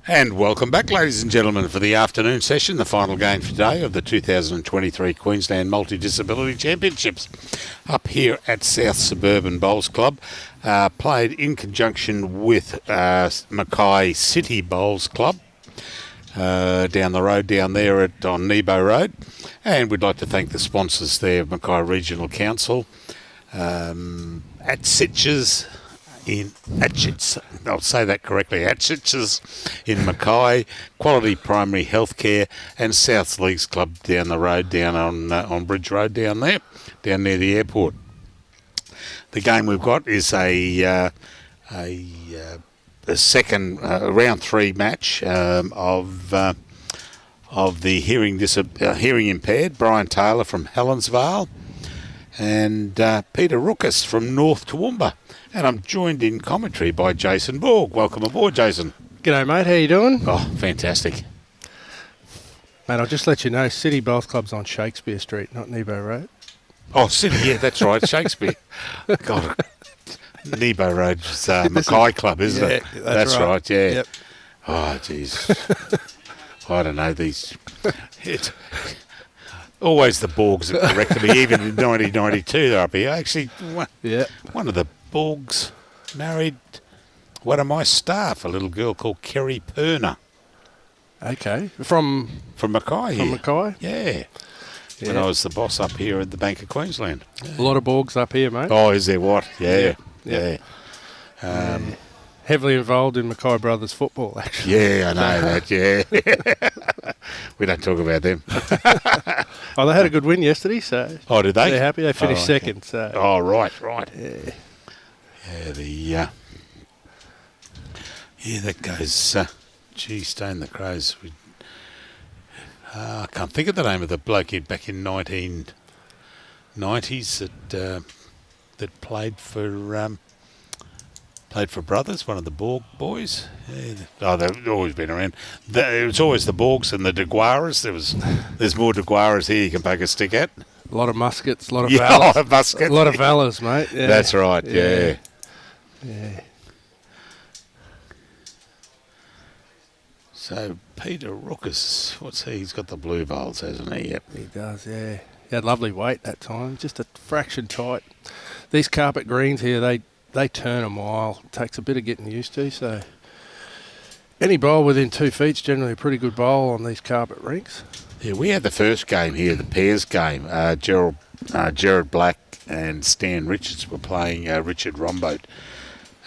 And welcome back, ladies and gentlemen, for the afternoon session, the final game for today of the 2023 Queensland Multi-Disability Championships up here at South Suburban Bowls Club, played in conjunction with Mackay City Bowls Club down the road down there on Nebo Road. And we'd like to thank the sponsors there, Mackay Regional Council, Atchitches, I'll say that correctly, Atchitches in Mackay, Quality Primary Healthcare, and South Leagues Club down the road, down on Bridge Road down there, down near the airport. The game we've got is a second round 3 match of the hearing impaired, Brian Taylor from Helensvale, and Peter Rookas from North Toowoomba. And I'm joined in commentary by Jason Borg. Welcome aboard, Jason. G'day, mate. How you doing? Oh, fantastic. Mate, I'll just let you know, City Bowls Club's on Shakespeare Street, not Nebo Road. Oh, City, yeah, that's right, Shakespeare. God, Nebo Road's Mackay Club, isn't it? That's right, yeah. Yep. Oh, jeez. I don't know, always the Borgs have corrected me, even in 1992 they're up here. Actually, one of the Borgs married one of my staff, a little girl called Kerry Perner. Okay. From Mackay. From Mackay? Yeah. When I was the boss up here at the Bank of Queensland. Yeah. A lot of Borgs up here, mate. Oh, is there what? Yeah. Heavily involved in Mackay Brothers football, actually. Yeah, I know that, yeah. We don't talk about them. Oh, they had a good win yesterday, so... Oh, did they? They're happy. They finished second, so... Oh, right. Yeah. Yeah, that goes... Stone the Crows. I can't think of the name of the bloke back in 1990s that played for Brothers, one of the Borg boys. Yeah. Oh, they've always been around. It was always the Borgs and the Deguaras. There's more Deguaras here you can poke a stick at. A lot of muskets, a lot of valors. A lot of valors, mate. Yeah. That's right, yeah. So, Peter Rookas, he's got the blue bowls, hasn't he? Yep. He does, yeah. He had lovely weight that time, just a fraction tight. These carpet greens here, they turn a mile. It takes a bit of getting used to, so... Any bowl within 2 feet's generally a pretty good bowl on these carpet rinks. Yeah, we had the first game here, the pairs game. Gerard Black and Stan Richards were playing Richard Romboat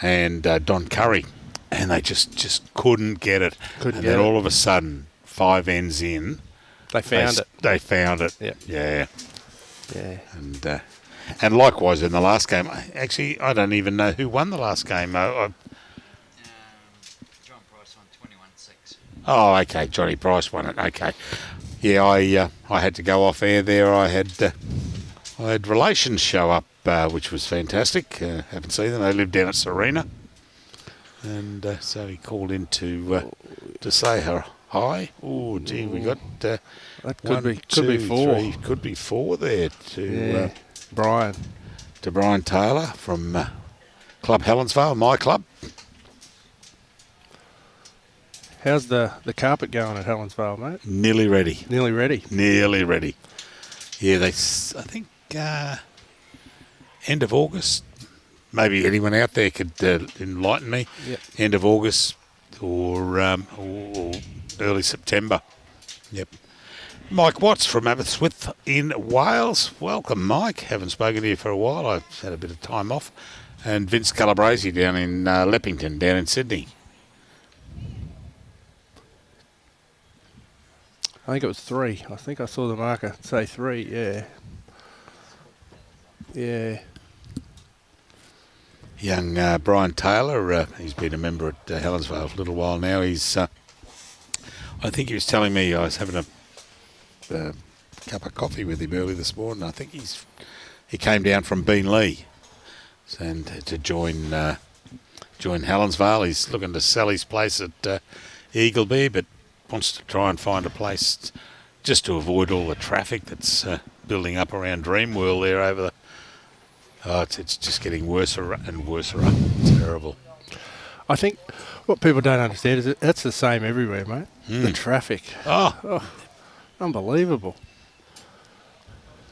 and Don Curry. And they just couldn't get it. Then all of a sudden, 5 ends in, they found it. They found it. Yep. Yeah. Yeah. And likewise in the last game. Actually, I don't even know who won the last game. John Price won 21-6. Oh, okay. Johnny Price won it. Okay. Yeah, I had to go off air there. I had relations show up, which was fantastic. Haven't seen them. They live down at Serena. And so he called in to say her hi. Oh, gee, we got that could be 4. 3, could be 4 there to Brian Taylor from Club Helensvale, my club. How's the carpet going at Helensvale, mate? Nearly ready. Nearly ready. Yeah, I think end of August. Maybe anyone out there could enlighten me. Yep. End of August or early September. Yep. Mike Watts from Aberystwyth in Wales. Welcome, Mike. Haven't spoken to you for a while. I've had a bit of time off. And Vince Calabresi down in Leppington, down in Sydney. I think it was 3. I think I saw the marker say 3, yeah. Yeah. Young Brian Taylor, he's been a member at Helensvale for a little while now. He's, I think he was telling me, I was having a cup of coffee with him early this morning. I think he came down from Beenleigh and to join Helensvale. He's looking to sell his place at Eagleby, but wants to try and find a place just to avoid all the traffic that's building up around Dreamworld there over the... Oh, it's just getting worse and worse. It's terrible. I think What people don't understand is that's the same everywhere, mate. The traffic. Oh, Unbelievable.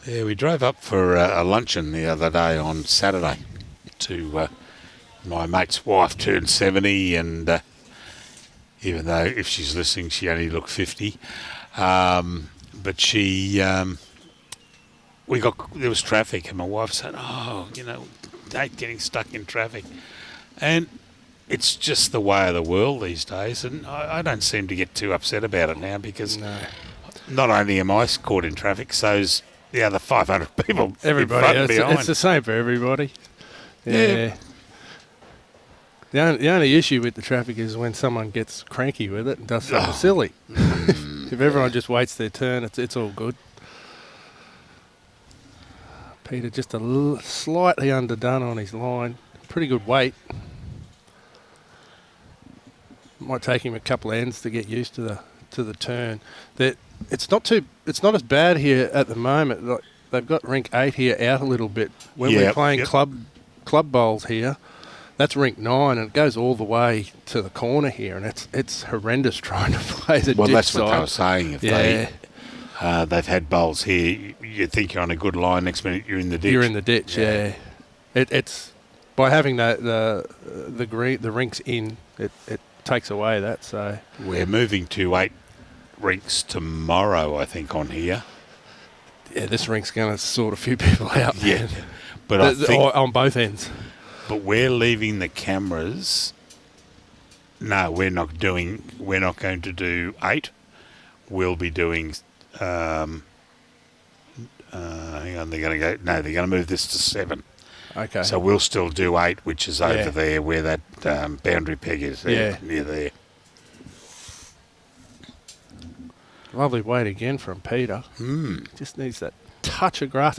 yeah, we drove up for a luncheon the other day on Saturday to my mate's wife turned 70, and even though if she's listening, she only looked 50. But there was traffic, and my wife said, "Oh, hate getting stuck in traffic," and it's just the way of the world these days. And I don't seem to get too upset about it now because not only am I caught in traffic, so's the other 500 people. Everybody, in front and behind. it's the same for everybody. Yeah. The only issue with the traffic is when someone gets cranky with it and does something silly. If everyone just waits their turn, it's all good. Peter just slightly underdone on his line. Pretty good weight. Might take him a couple of ends to get used to the turn. It's not as bad here at the moment. Like, they've got rink 8 here out a little bit. When we're playing club bowls here, that's rink 9, and it goes all the way to the corner here, and it's horrendous trying to play the ditch Well, that's side. what they were saying. If they've had bowls here, you think you're on a good line. Next minute, you're in the ditch. You're in the ditch, yeah. It's by having the rinks in, it takes away that. So we're moving to 8 rinks tomorrow, I think, on here. Yeah, this rink's going to sort a few people out. Yeah, but I think on both ends. But we're leaving the cameras. No, we're not going to do 8. We'll be doing. Hang on, they're going to move this to 7. Okay. So we'll still do 8, which is over there where that boundary peg is. There, near there. Lovely weight again from Peter. Just needs that touch of grass.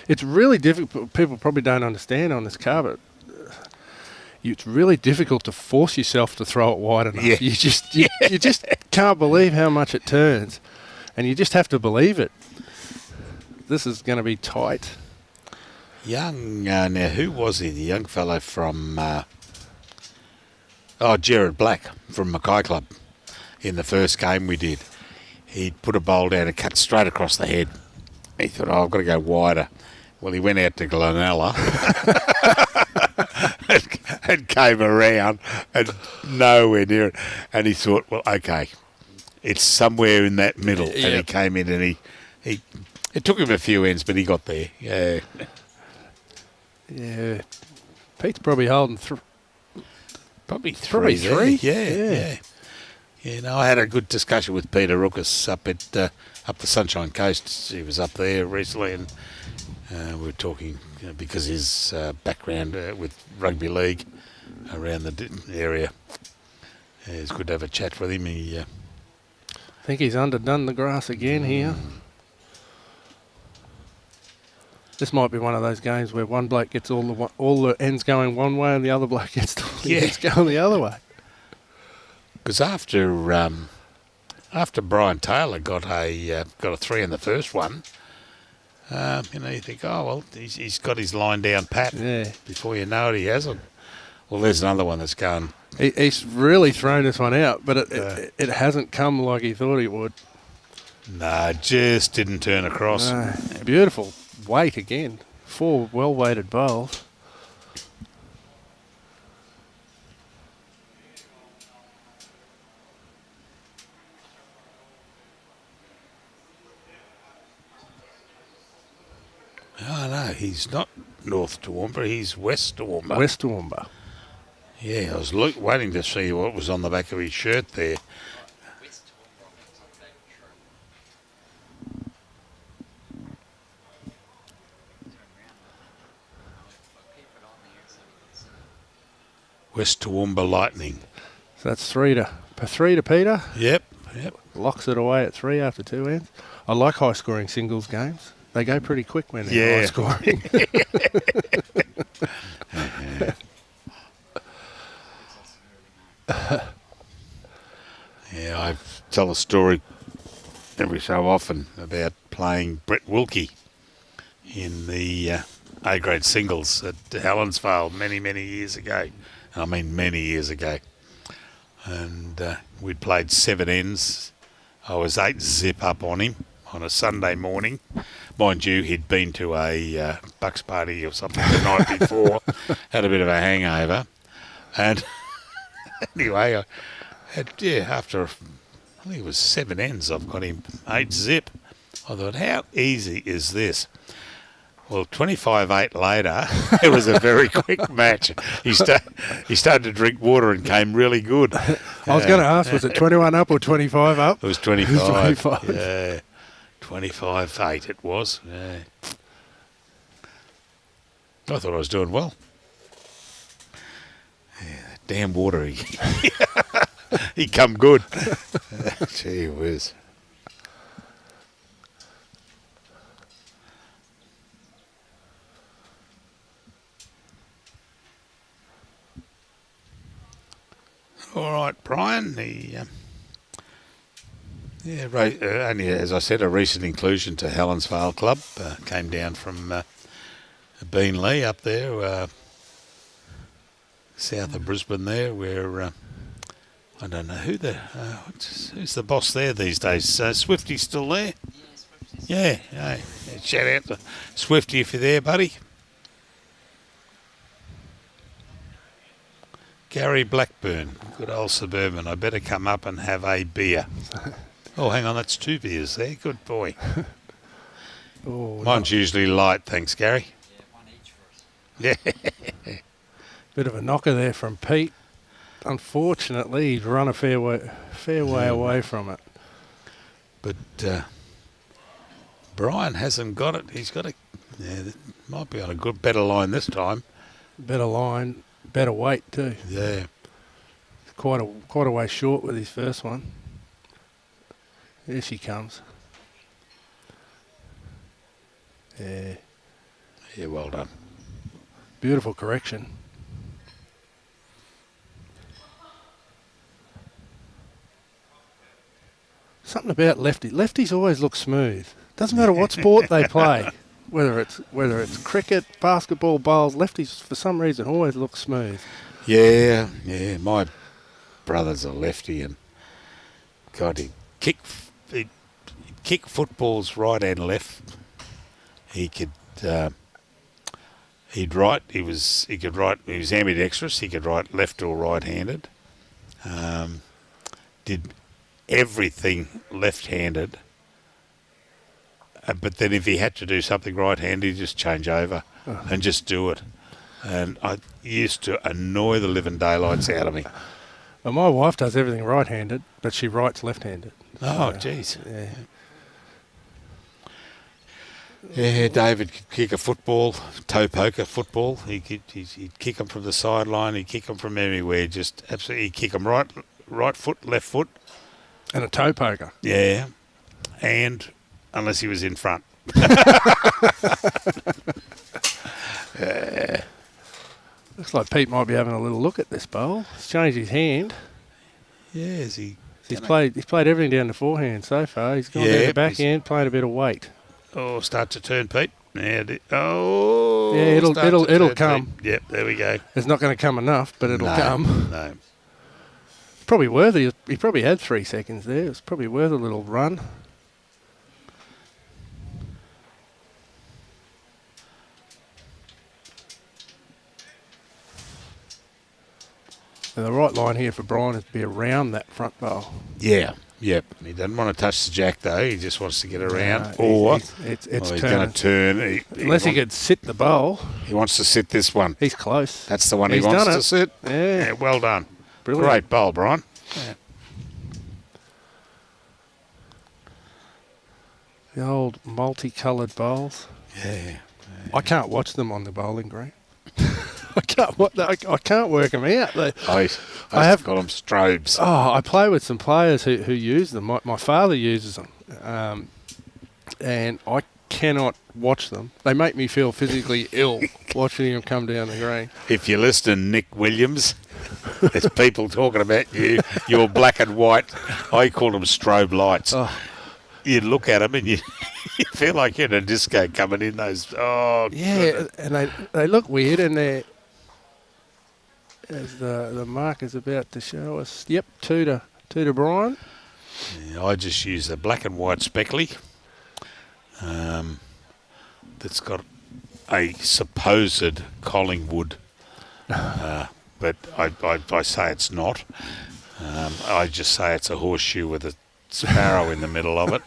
It's really difficult. People probably don't understand on this car, but it's really difficult to force yourself to throw it wide enough. Yeah. You just can't believe how much it turns, and you just have to believe it. This is going to be tight. Young, now who was he? The young fellow from Jared Black from Mackay Club. In the first game we did, he put a bowl down and cut straight across the head. He thought, I've got to go wider. Well, he went out to Glenella and came around and nowhere near it. And he thought, well, okay, it's somewhere in that middle. Yeah. And he came in and he it took him a few ends, but he got there. Yeah. Yeah. Pete's probably holding Probably three. Yeah. Yeah, no, I had a good discussion with Peter Rookas up the Sunshine Coast. He was up there recently, and we were talking because his background with rugby league around the area. It's good to have a chat with him. I think he's underdone the grass again here. This might be one of those games where one bloke gets all the ends going one way and the other bloke gets all the ends going the other way. Because after Brian Taylor got a 3 in the first one, you think, oh well, he's got his line down pat. Yeah. Before you know it, he hasn't. Well, there's another one that's going. He's really thrown this one out, but it hasn't come like he thought it would. No, just didn't turn across. Beautiful weight again. 4 well-weighted bowls. Oh, no, he's not North Toowoomba, he's West Toowoomba. West Toowoomba. Yeah, I was waiting to see what was on the back of his shirt there. West Toowoomba Lightning. So that's 3 to Peter. Yep. Locks it away at 3 after 2 ends. I like high-scoring singles games. They go pretty quick when they're high-scoring. Yeah, I tell a story every so often about playing Brett Wilkie in the A-grade singles at Helensvale many, many years ago. I mean, many years ago. and we'd played 7 ends. I was 8 zip up on him on a Sunday morning. Mind you, he'd been to a Bucks party or something the night before, had a bit of a hangover. And anyway, I had, after, I think it was 7 ends, I've got him 8 zip. I thought, how easy is this? Well, 25-8 later, it was a very quick match. He started to drink water and came really good. I was going to ask, was it 21 up or 25 up? It was 25. 25. Yeah, 25-8 it was. Yeah. I thought I was doing well. Yeah, that damn water, he come good. Gee whiz. All right, Brian. Only, as I said, a recent inclusion to Helensvale Club. Came down from Beenleigh up there, south of Brisbane there, where I don't know who's the boss there these days. Swifty's still there? Yeah, shout out to Swifty if you're there, buddy. Gary Blackburn, good old Suburban. I better come up and have a beer. Oh, hang on, that's 2 beers there. Good boy. Mine's usually light, thanks, Gary. Yeah, one each for us. Bit of a knocker there from Pete. Unfortunately, he's run a fair way away from it. But Brian hasn't got it. He's got might be on a better line this time. Better line. Better weight too. Yeah. Quite a way short with his first one. Here she comes. Yeah. Yeah, well done. Beautiful correction. Something about lefty. Lefties always look smooth. Doesn't matter what sport they play. Whether it's cricket, basketball, bowls, lefties for some reason always look smooth. Yeah. My brother's a lefty, and God, he'd kick footballs right and left. He could write. He could write. He was ambidextrous. He could write left or right-handed. Did everything left-handed. But then if he had to do something right-handed, he'd just change over and just do it. And I used to annoy the living daylights out of me. Well, my wife does everything right-handed, but she writes left-handed. Oh, jeez. Yeah. Yeah, David could kick a football, toe poker football. He'd kick them from the sideline. He'd kick them from everywhere. Just absolutely kick them right foot, left foot. And a toe poker. Yeah. And unless he was in front. Looks like Pete might be having a little look at this bowl. He's changed his hand. Yeah, is he? He's played everything down the forehand so far. He's gone down the backhand, playing a bit of weight. Oh, start to turn, Pete. Yeah, it'll come. Pete. Yep, there we go. It's not going to come enough, but it'll come. No. Probably worth it. He probably had 3 seconds there. It's probably worth a little run. And the right line here for Brian is to be around that front bowl. Yeah, yep. He doesn't want to touch the jack, though. He just wants to get around. It's he's going to turn. Unless he could sit the bowl. He wants to sit this one. He's close. That's the one he wants to sit. Yeah, well done. Brilliant. Great bowl, Brian. Yeah. The old multicoloured bowls. Yeah. I can't watch them on the bowling green. I can't work them out. I have got them strobes. Oh, I play with some players who use them. My father uses them, and I cannot watch them. They make me feel physically ill watching them come down the green. If you listen to Nick Williams, there's people talking about you. You're black and white. I call them strobe lights. Oh. You look at them and you feel like you're in a disco coming in those. Oh, yeah, God. and they look weird, and they're as the marker's about to show us. Yep, two to Brian. Yeah, I just use a black and white speckly that's got a supposed Collingwood, but I say it's not. I just say it's a horseshoe with a sparrow in the middle of it.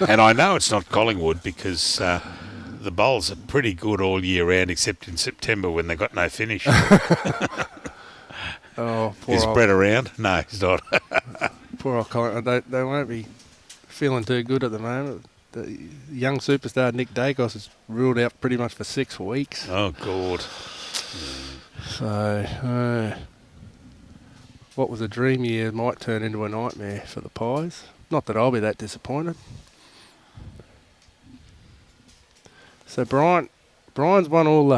And I know it's not Collingwood because the bowls are pretty good all year round except in September when they got no finish. Oh, poor Is old, Brett around? No, he's not. poor old Colin. They won't be feeling too good at the moment. The young superstar Nick Dacos is ruled out pretty much for 6 weeks. Oh, God. So, what was a dream year might turn into a nightmare for the Pies. Not that I'll be that disappointed. So Brian's won all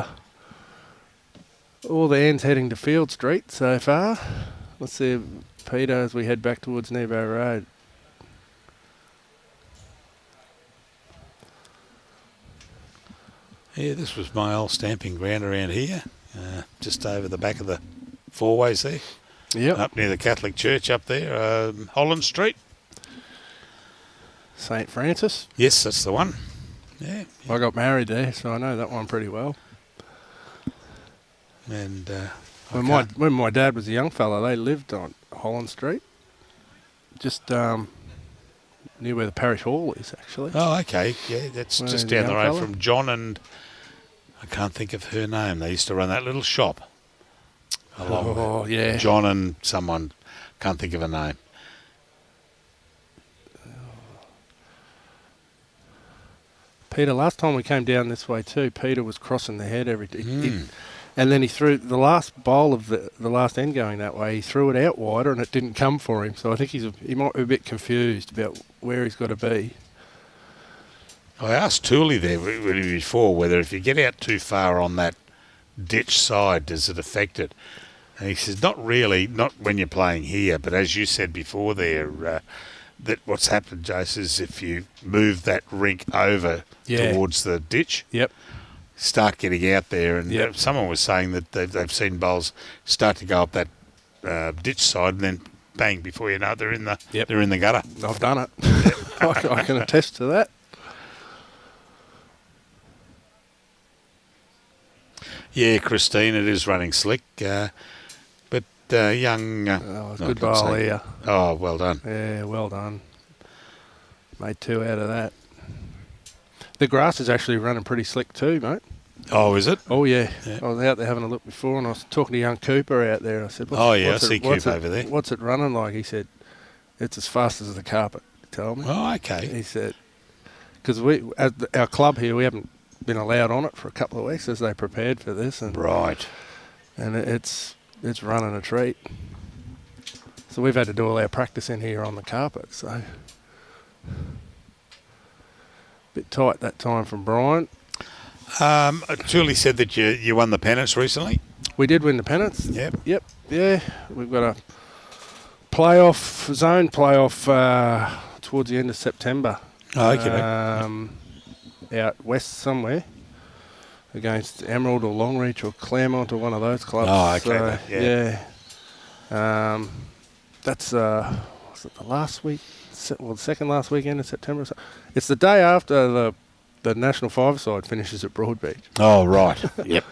the ends heading to Field Street so far. Let's see Peter as we head back towards Nebo Road. Yeah, this was my old stamping ground around here, just over the back of the fourways there. Yep. Up near the Catholic Church up there, Holland Street. St. Francis. Yes, that's the one. Yeah. I got married there, so I know that one pretty well. And When my dad was a young fella, they lived on Holland Street, just near where the parish hall is, actually. oh, okay, yeah, that's Where just the down the young road fella? from John and I can't think of her name. They used to run that little shop. Along Oh, yeah. John and someone, can't think of a name. Peter, last time we came down this way too, Peter was crossing the head every day. Mm. And then he threw the last bowl of the last end going that way. He threw it out wider and it didn't come for him. So I think he might be a bit confused about where he's got to be. I asked Tooley there before whether if you get out too far on that ditch side, does it affect it? And he says, not really, not when you're playing here, but as you said before there, that what's happened, Jace, is if you move that rink over towards the ditch, Yep. start getting out there, and Yep. someone was saying that they've seen bowls start to go up that ditch side, and then bang, before you know it, they're in the gutter. I've done it. I can attest to that. Yeah, Christine, it is running slick, but young... Good bowl there. Oh, well done. Yeah, well done. Made 2 out of that. The grass is actually running pretty slick too, mate. Oh, is it? Oh, yeah. Yeah. I was out there having a look before and I was talking to young Cooper out there. I said, I see Coop over there. What's it running like? He said, it's as fast as the carpet, he told me. Oh, okay. He said, because our club here, we haven't been allowed on it for a couple of weeks as they prepared for this. And Right. And it's running a treat. So we've had to do all our practice in here on the carpet, so... Bit tight that time from Brian. Julie said that you won the pennants recently. We did win the pennants. Yep. Yep. Yeah. We've got a zone playoff towards the end of September. Oh, okay. Out west somewhere against Emerald or Longreach or Claremont or one of those clubs. Oh, okay. So, yeah. That's was it the last week? The second last weekend in September. It's the day after the National Five-a-side finishes at Broadbeach. Oh, right. Yep.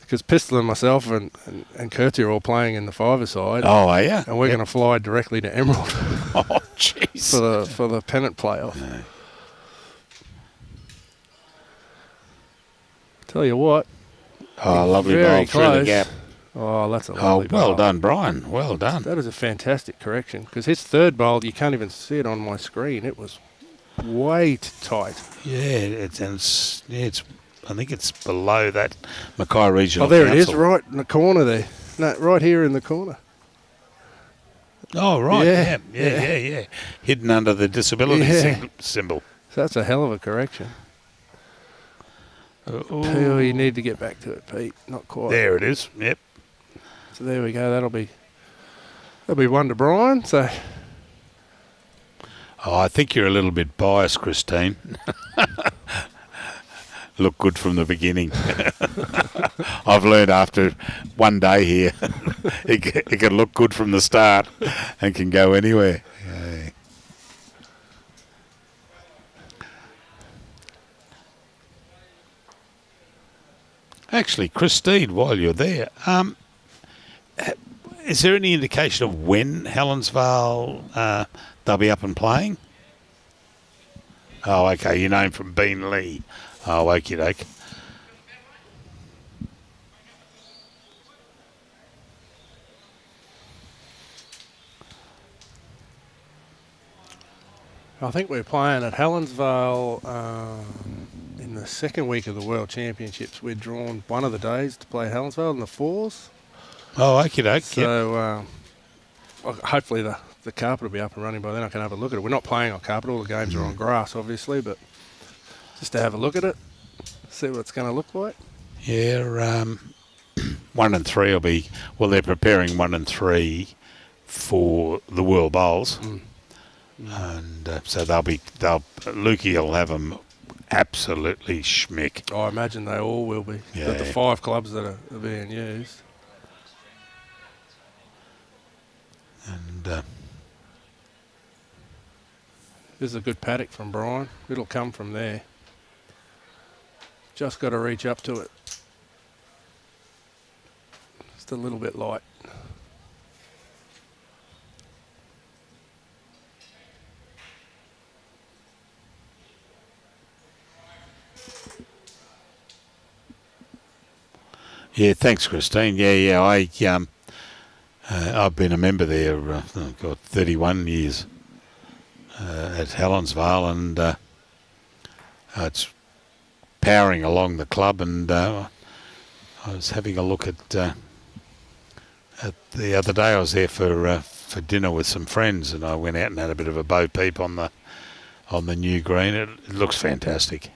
Because Pistol and myself and Kurtie are all playing in the five-a-side. Oh, are you? And we're going to fly directly to Emerald Oh, jeez. for the pennant playoff. No. Tell you what. Oh, lovely very bowl through the close. gap. Oh, that's a Oh, lovely bowl. well done, Brian. Well done. That is a fantastic correction. Because his third bowl, you can't even see it on my screen. It was way tight. Yeah, it's I think it's below that Mackay Regional Oh, there it is, Council. right in the corner there. No, right here in the corner. Oh, right. Yeah. Yeah. Hidden under the disability Yeah. symbol. So that's a hell of a correction. Oh, You need to get back to it, Pete. Not quite. there it is. Yep. So there we go. That'll be one to Brian. So Oh, I think you're a little bit biased, Christine. look good from the beginning. I've learned after one day here, it can look good from the start and can go anywhere. Yeah. Actually, Christine, while you're there, is there any indication of when Helensvale they'll be up and playing? Oh, okay. You know him from Bean Lee. Oh, okie doke. I think we're playing at Helensvale in the second week of the World Championships. We're drawn one of the days to play Helensvale in the fours. Oh, okie doke. So hopefully the carpet will be up and running by then. I can have a look at it. We're not playing on carpet. All the games are on grass, obviously, but just to have a look at it, see what it's going to look like. Yeah, 1 and 3 will be, well, they're preparing 1 and 3 for the World Bowls. And so Lukey will have them absolutely schmick. I imagine they all will be. Yeah. The 5 clubs that are being used. And this is a good paddock from Brian. It'll come from there. Just got to reach up to it. Just a little bit light. yeah, thanks, Christine. Yeah. I've been a member there. 31 years at Helensvale, and it's powering along the club. And I was having a look at the other day. I was there for dinner with some friends, and I went out and had a bit of a bo peep on the new green. It looks fantastic.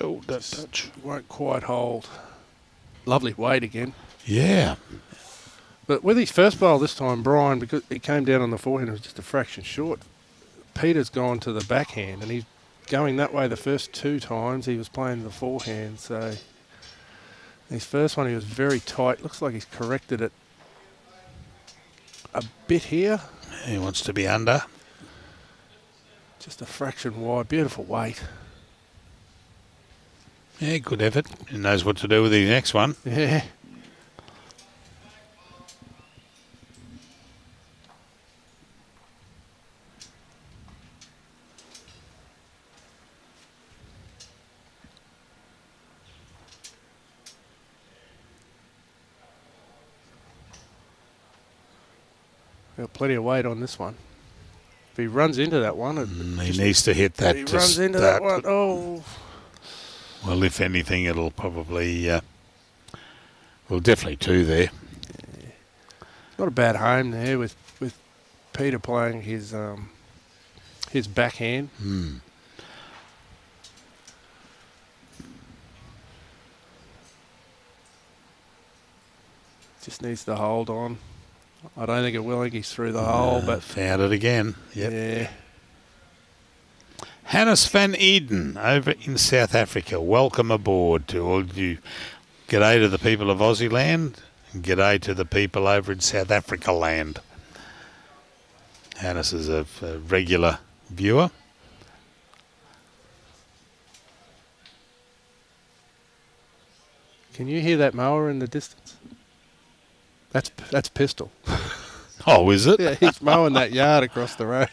Oh, that touch Won't quite hold. Lovely weight again. Yeah. But with his first bowl this time, Brian, because he came down on the forehand, it was just a fraction short. Peter's gone to the backhand, and he's going that way the first 2 times. He was playing the forehand, so his first one he was very tight. Looks like he's corrected it a bit here. He wants to be under. Just a fraction wide. Beautiful weight. Yeah, good effort. He knows what to do with his next one. Yeah. Got plenty of weight on this one. If he runs into that one, he needs to hit that. He runs into that one. Oh. Well, if anything, it'll probably, well, definitely 2 there. Not a bad home there with Peter playing his backhand. Just needs to hold on. I don't think it will. I think he's through the hole, but found it again. Yep. Yeah. Hannes van Eden over in South Africa. Welcome aboard to all you. G'day to the people of Aussie land, and g'day to the people over in South Africa land. Hannes is a regular viewer. Can you hear that mower in the distance? That's Pistol. Oh, is it? Yeah, he's mowing that yard across the road.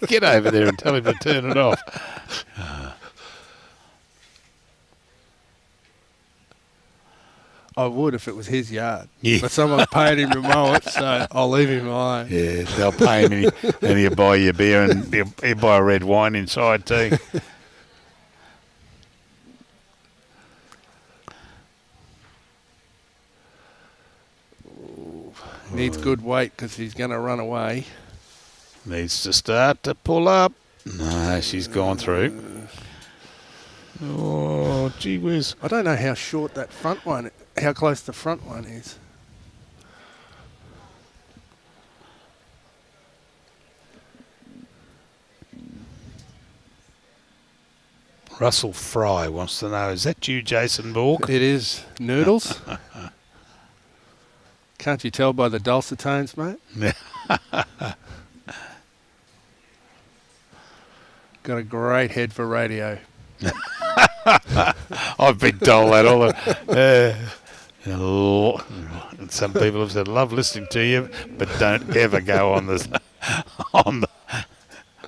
Get over there and tell him to turn it off. I would if it was his yard. Yeah. But someone's paying him to mow it, so I'll leave him alone. Yeah, they'll pay him and he'll buy you a beer and he'll buy a red wine inside too. Needs good weight because he's going to run away. Needs to start to pull up. No, she's gone through. Oh, gee whiz. I don't know how short that front one, how close the front one is. Russell Fry wants to know, is that you, Jason Bork? It is noodles. Can't you tell by the dulcet tones, mate? Got a great head for radio. I've been told that all the... some people have said, love listening to you, but don't ever go on this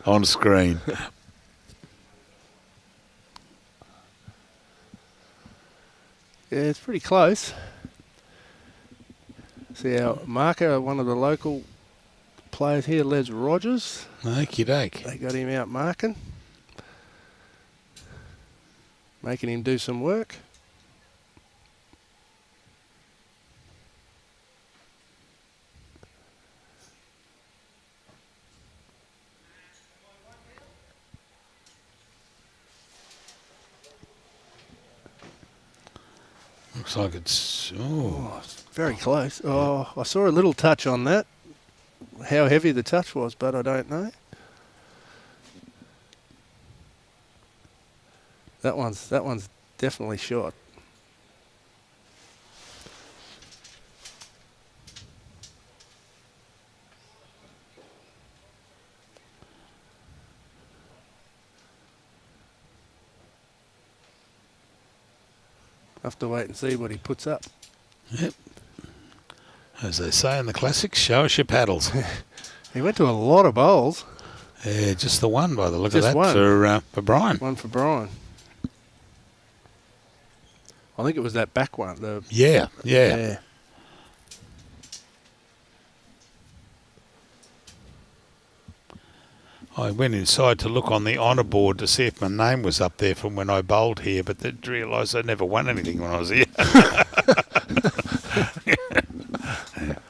on screen. Yeah, it's pretty close. See our marker, one of the local players here, Les Rogers. Okie doke. They got him out marking. Making him do some work. Looks like it's... Oh, it's very close. Oh, I saw a little touch on that. How heavy the touch was, but I don't know. That one's definitely short. Have to wait and see what he puts up. Yep. As they say in the classics, show us your paddles. He went to a lot of bowls. Yeah, just the one by the look Just of that one. For Brian. One for Brian. I think it was that back one. Yeah. I went inside to look on the honour board to see if my name was up there from when I bowled here, but then realised I never won anything when I was here.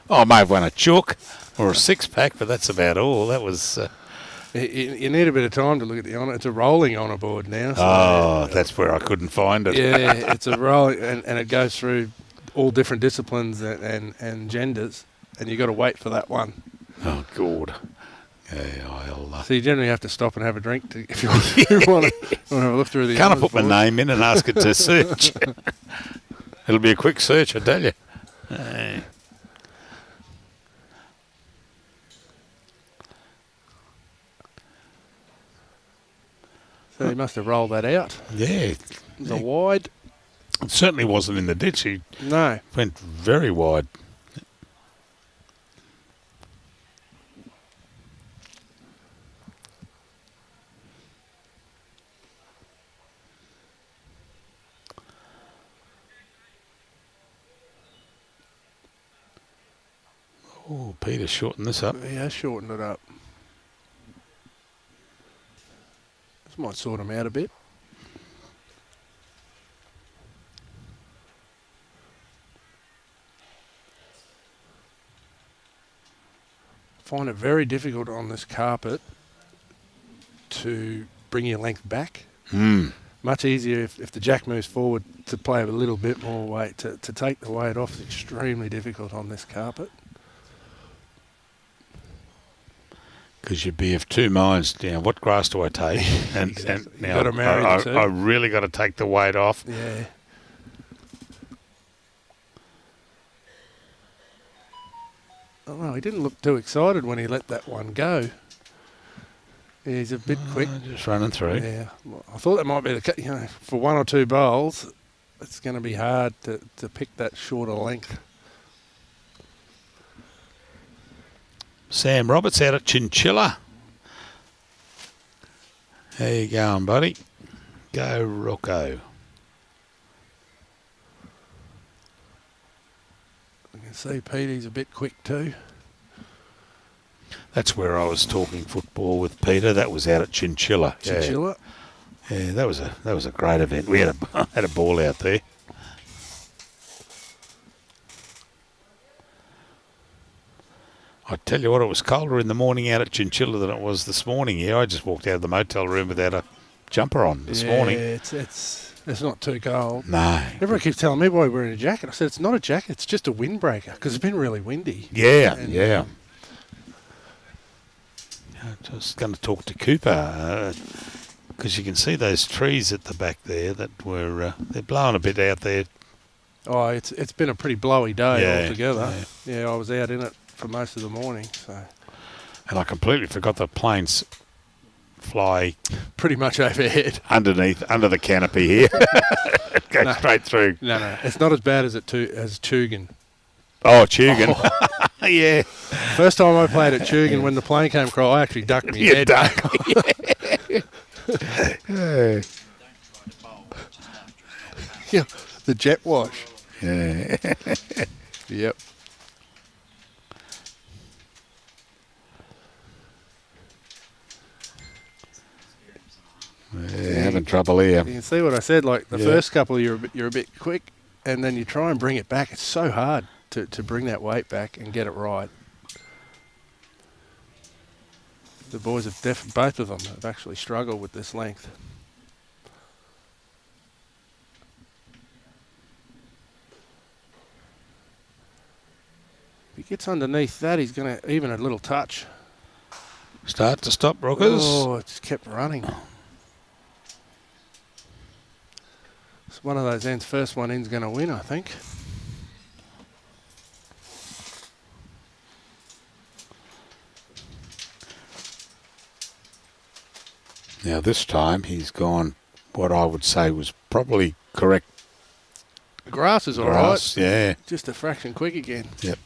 I may have won a chook or a six-pack, but that's about all. That was... You need a bit of time to look at the honour. It's a rolling honour board now. So that's where I couldn't find it. Yeah, it's a rolling, and it goes through all different disciplines and genders, and you've got to wait for that one. Oh, God. Yeah, I'll... So you generally have to stop and have a drink if you want to have a look through the... Can't I put my name in and ask it to search? It'll be a quick search, I tell you. So he must have rolled that out. Yeah. It was a wide. It certainly wasn't in the ditch. He No. went very wide. Oh, Peter shortened this up. He has shortened it up. This might sort him out a bit. Find it very difficult on this carpet to bring your length back. Much easier if the jack moves forward to play a little bit more weight. To take the weight off is extremely difficult on this carpet. Because you'd be of two minds. You know, what grass do I take? And, Exactly. and now Gotta marry the two. I really got to take the weight off. Yeah. Oh, no, he didn't look too excited when he let that one go. He's a bit quick. Just running through. Yeah, well, I thought that might be for one or two bowls, it's going to be hard to pick that shorter length. Sam Roberts out at Chinchilla. How you going, buddy? Go Rocco. You can see Petey's a bit quick too. That's where I was talking football with Peter. That was out at Chinchilla. Chinchilla. Yeah, that was a great event. We had a ball out there. I tell you what, it was colder in the morning out at Chinchilla than it was this morning. Yeah, I just walked out of the motel room without a jumper on this morning. Yeah, it's not too cold. No. Everyone keeps telling me why we're wearing a jacket. I said it's not a jacket, it's just a windbreaker because it's been really windy. Yeah, And, yeah. I was going to talk to Cooper. Because you can see those trees at the back there that were they're blowing a bit out there. Oh, it's been a pretty blowy day altogether. Yeah. Yeah, I was out in it for most of the morning, so. And I completely forgot the planes fly Pretty much overhead. under the canopy here. Go straight through. No, it's not as bad as Tugan. Oh, Tugan. Yeah. First time I played at Tugan, when the plane came across, I actually ducked my head. Yeah. Yeah, the jet wash. Yeah. Yep. Having trouble here. You can see what I said. Like the first couple, you're a bit quick, and then you try and bring it back. It's so hard to bring that weight back and get it right. The boys have both of them have actually struggled with this length. If he gets underneath that, he's going to even a little touch. Start to stop, Rookas. Oh, it's kept running. It's one of those ends. First one in's going to win, I think. Now this time he's gone what I would say was probably correct. The grass is all Grass, right. yeah. Just a fraction quick again. Yep.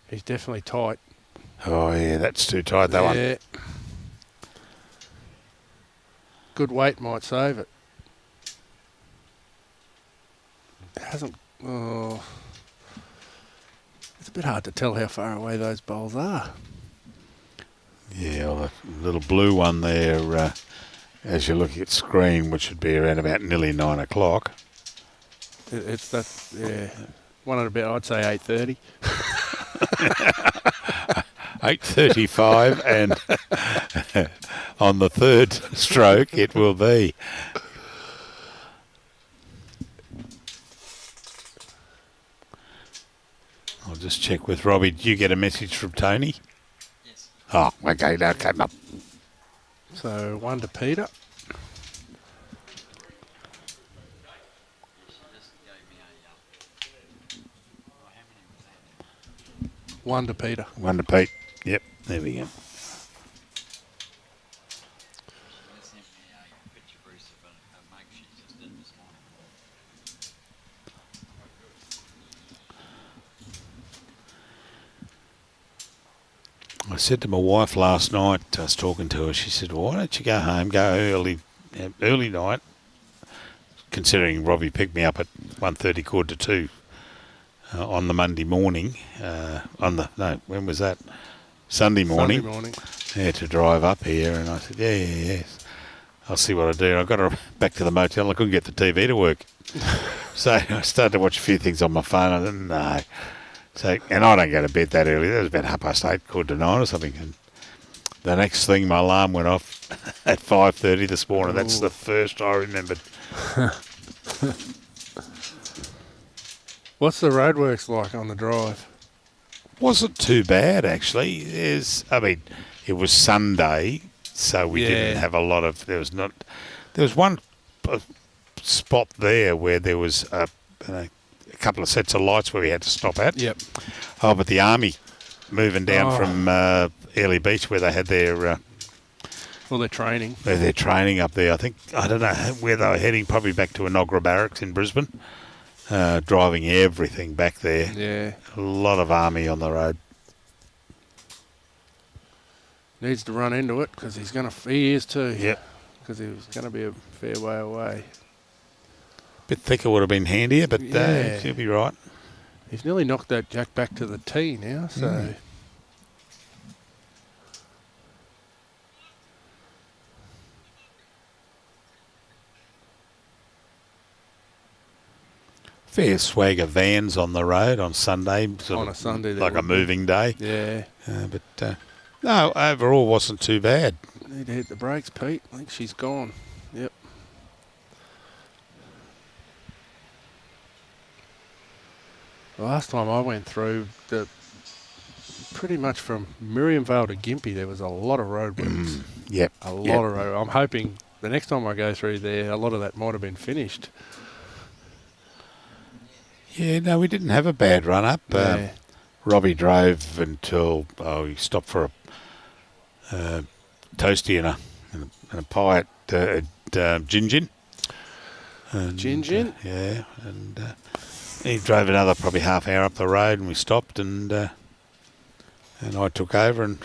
He's definitely tight. Oh yeah, that's too tight, that one. Yeah. Good weight might save it. It hasn't. Oh, it's a bit hard to tell how far away those bowls are. Yeah, well, the little blue one there, as you're looking at screen, which would be around about nearly 9 o'clock. It's that. Yeah. One at about, I'd say 8:30. 8:35, and on the third stroke it will be. I'll just check with Robbie. Did you get a message from Tony? Yes. Oh, okay, that came up. So 1 to Peter. She just gave me a. How many was that? 1 to Peter. 1 to Pete. Yep, there we go. She just sent me a picture, Bruce, of a mug she just did this morning. I said to my wife last night, I was talking to her, she said, well, why don't you go home, go early night, considering Robbie picked me up at 1:30, 1:45 on the Monday morning, when was that? Sunday morning. Sunday morning. Yeah, to drive up here, and I said, yes. I'll see what I do. I got her back to the motel. I couldn't get the TV to work. So I started to watch a few things on my phone. I didn't know. So, and I don't go to bed that early. It was about 8:30, 8:45 or something. And the next thing, my alarm went off at 5:30 this morning. Ooh. That's the first I remembered. What's the roadworks like on the drive? Wasn't too bad, actually. It was Sunday, so we didn't have a lot of. There was one spot there where there was a couple of sets of lights where we had to stop at. Yep. Oh, but the army moving down from Airlie Beach where they had their Well, they're training. their training up there. I don't know where they were heading. Probably back to Enoggera Barracks in Brisbane. Driving everything back there. Yeah. A lot of army on the road. Needs to run into it because he is too. Yep. Because he was going to be a fair way away. Bit thicker would have been handier, but Yeah. she'll be right. He's nearly knocked that jack back to the tee now, so. Fair swag of vans on the road on Sunday. On a Sunday. there Like a would be. moving day. Yeah. But no, overall wasn't too bad. Need to hit the brakes, Pete. I think she's gone. Yep. The last time I went through, pretty much from Miriam Vale to Gympie, there was a lot of roadworks. Yep. A lot of road. I'm hoping the next time I go through there, a lot of that might have been finished. Yeah, no, we didn't have a bad run up. Yeah. Robbie drove until he stopped for a toasty and a pie at Gin Gin. Gin Gin? Yeah, and he drove another probably half hour up the road, and we stopped, and I took over and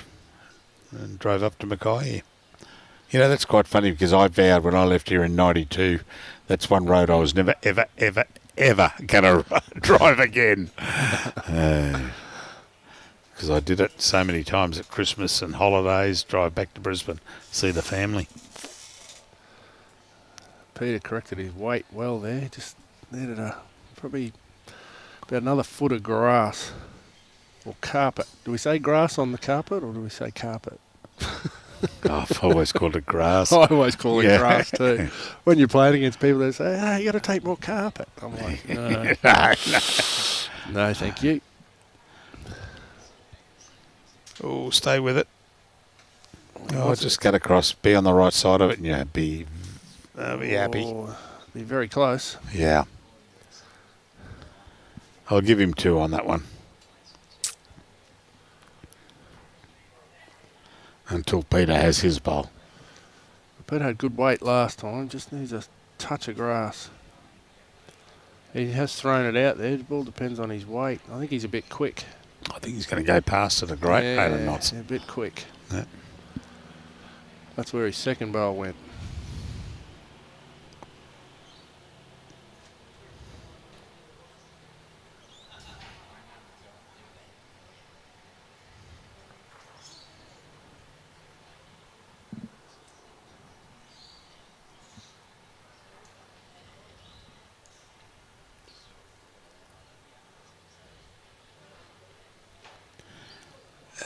drove up to Mackay. You know, that's quite funny because I vowed when I left here in '92, that's one road I was never, ever, ever, ever going to drive again. Because I did it so many times at Christmas and holidays, drive back to Brisbane, see the family. Peter corrected his weight well there. Just needed probably about another foot of grass or carpet. Do we say grass on the carpet or do we say carpet? I've always called it grass. I always call it grass too. When you're playing against people, they say, "Oh, you got to take more carpet." I'm like, no, no, thank you. Oh, stay with it. Oh, just cut across. Be on the right side of it, and you'll be happy. Be very close. Yeah. I'll give him 2 on that one. Until Peter has his bowl. Peter had good weight last time. Just needs a touch of grass. He has thrown it out there. It all depends on his weight. I think he's a bit quick. I think he's going to go past it a great rate of knots. Yeah, a bit quick. Yeah. That's where his second bowl went.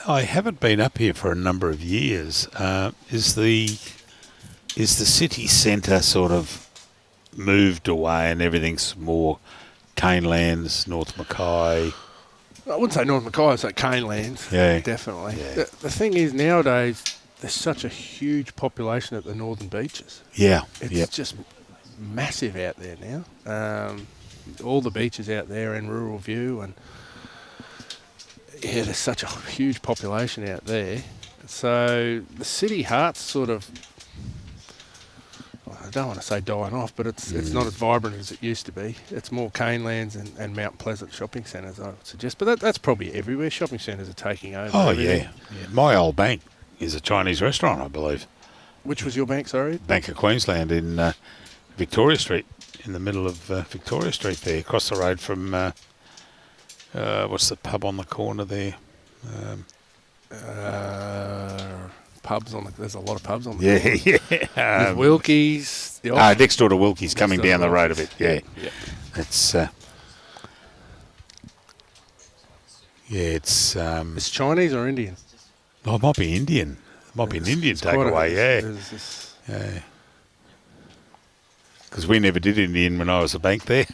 I haven't been up here for a number of years. Is the city centre sort of moved away and everything's more Canelands, North Mackay? I wouldn't say North Mackay, I'd say Canelands. Yeah. Definitely. Yeah. The thing is, nowadays, there's such a huge population at the northern beaches. Yeah. It's just massive out there now. All the beaches out there in Rural View, and yeah, there's such a huge population out there. So the city heart's sort of, I don't want to say dying off, but it's not as vibrant as it used to be. It's more Canelands and Mount Pleasant shopping centres, I would suggest. But that's probably everywhere. Shopping centres are taking over. Oh, everything. yeah. My old bank is a Chinese restaurant, I believe. Which was your bank, sorry? Bank of Queensland in Victoria Street, in the middle of Victoria Street there, across the road from, what's the pub on the corner there? Pubs on there's a lot of pubs on the Yeah, corner. yeah. There's Wilkie's. Next door to Wilkie's, coming down the road a bit. Yeah, Yeah. it's it's It's Chinese or Indian? oh, it might be Indian. It might be an Indian takeaway. Yeah. Because we never did Indian when I was a bank there.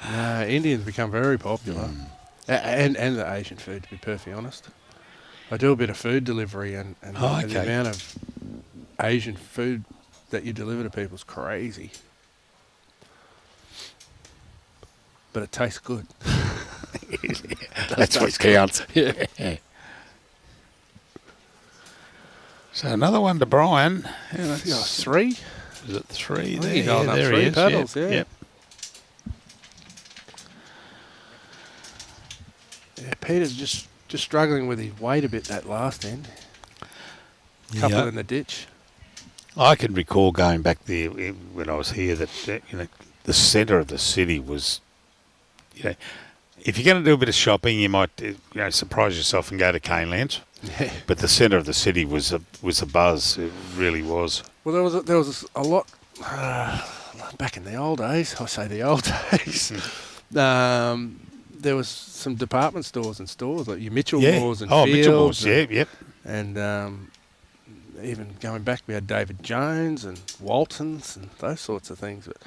No, Indians become very popular, and the Asian food. To be perfectly honest, I do a bit of food delivery, and the amount of Asian food that you deliver to people is crazy. But it tastes good. That's what counts. Yeah. So another one to Brian. Yeah, that's 3. Is it 3 I think there? he's holding up there 3 he is. paddles, yeah. Yep. Yeah, Peter's just struggling with his weight a bit that last end. Couple in the ditch. I can recall going back there when I was here that the centre of the city was, if you're going to do a bit of shopping, you might surprise yourself and go to Canelands. Yeah. But the centre of the city was a buzz. It really was. Well, there was a lot back in the old days. I say the old days. There was some department stores and stores like your Mitchell Moores and Fields. Mitchell Moores, yep. And even going back, we had David Jones and Waltons and those sorts of things. But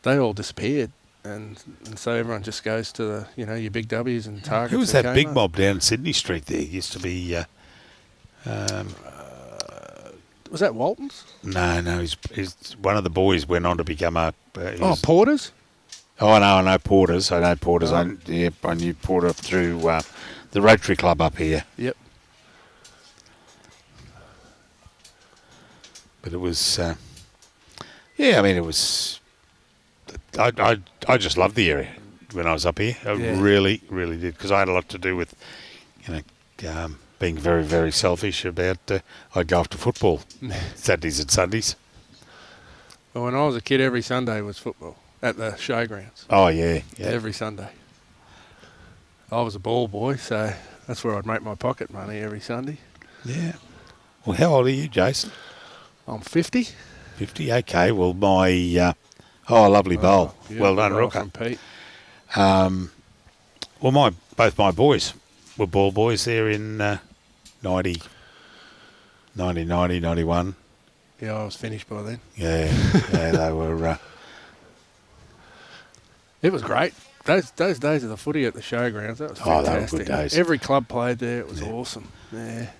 they all disappeared. and so everyone just goes to the your big W's and Targets. Who was and that big Kmart. mob down Sydney Street there? Used to be... Was that Walton's? no, he's one of the boys went on to become a... Porter's. Oh, no, I know Porter's. I Oh. I knew Porter through the Rotary Club up here. Yep. But it was... it was... I just loved the area when I was up here. I really, really did, because I had a lot to do with, being very, very selfish about... I'd go after football Saturdays and Sundays. Well, when I was a kid, every Sunday was football at the showgrounds. Oh, yeah. Every Sunday. I was a ball boy, so that's where I'd make my pocket money every Sunday. Yeah. Well, how old are you, Jason? I'm 50. 50, okay. Well, my... a lovely bowl. Yeah, Well done, good eye Rooker. from Pete. Well, both my boys were ball boys there in 90, 91. Yeah, I was finished by then. Yeah, they were... It was great. Those days of the footy at the showgrounds, that was fantastic. Oh, they were good days. Every club played there. It was awesome. Yeah.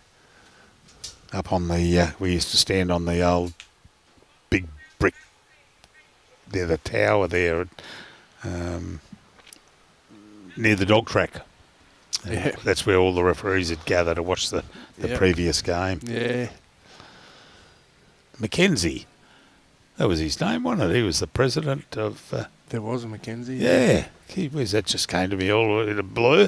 Up on the... we used to stand on the old big brick... near the tower there, near the dog track. Yeah. That's where all the referees had gathered to watch the Yep. previous game. Yeah. Mackenzie, that was his name, wasn't it? He was the president of... There was a Mackenzie. yeah, gee whiz, that just came to me all in a blur.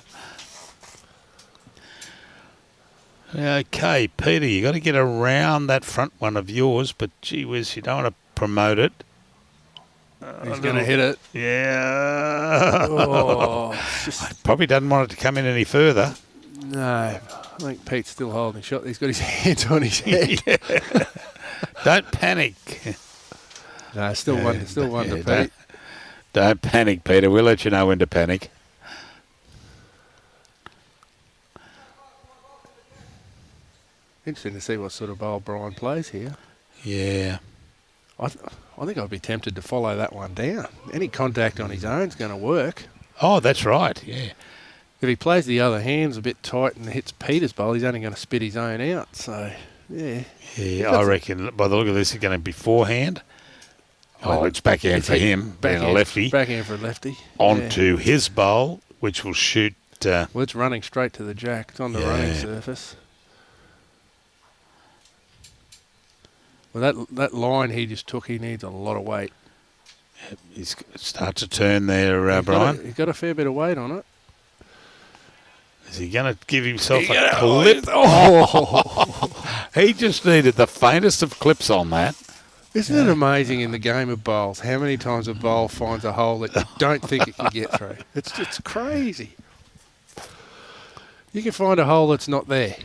Okay, Peter, you got to get around that front one of yours, but gee whiz, you don't want to promote it. He's going to hit it. Yeah. Oh, it's just, Probably doesn't want it to come in any further. no. I think Pete's still holding the shot. He's got his hands on his head. Don't panic. No, still one to Pete. Don't panic, Peter. We'll let you know when to panic. Interesting to see what sort of bowl Brian plays here. Yeah. I think I'd be tempted to follow that one down. Any contact on his own is going to work. Oh, that's right. Yeah. If he plays the other hands a bit tight and hits Peter's bowl, he's only going to spit his own out. So, yeah. Yeah, I reckon by the look of this, it's going to be forehand. Oh, it's backhand for him, being a lefty. Backhand for a lefty. Onto his bowl, which will shoot... well, it's running straight to the jack. It's on the running surface. Well, that line he just took, he needs a lot of weight. He's start to turn there, Brian. He's got a fair bit of weight on it. Is he going to give himself a clip? Oh. He just needed the faintest of clips on that. Isn't it amazing in the game of bowls how many times a bowl finds a hole that you don't think it can get through? It's just crazy. You can find a hole that's not there.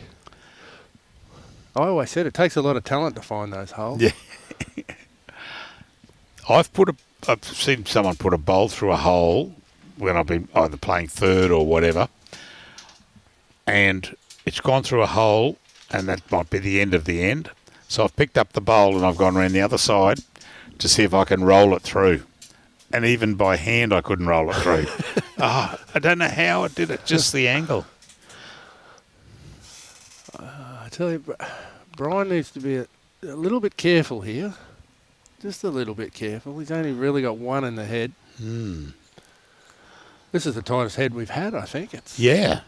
I always said it takes a lot of talent to find those holes. Yeah. I've seen someone put a bowl through a hole when I've been either playing third or whatever, and it's gone through a hole, and that might be the end of the end. So I've picked up the bowl and I've gone around the other side to see if I can roll it through. And even by hand, I couldn't roll it through. I don't know how it did it, just the angle. I tell you, Brian needs to be a little bit careful here. Just a little bit careful. He's only really got one in the head. This is the tightest head we've had, I think. They're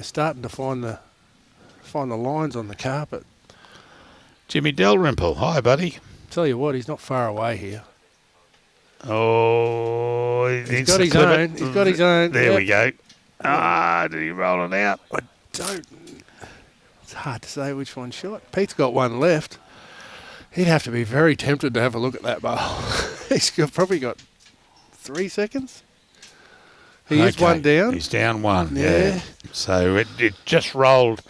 starting to find the lines on the carpet. Jimmy Dalrymple, hi, buddy. Tell you what, he's not far away here. Oh, He's got his own. He's got his own. There we go. Did he roll it out? It's hard to say which one shot. Pete's got one left. He'd have to be very tempted to have a look at that bowl. He's probably got 3 seconds. He is one down. He's down one. Yeah. So it just rolled.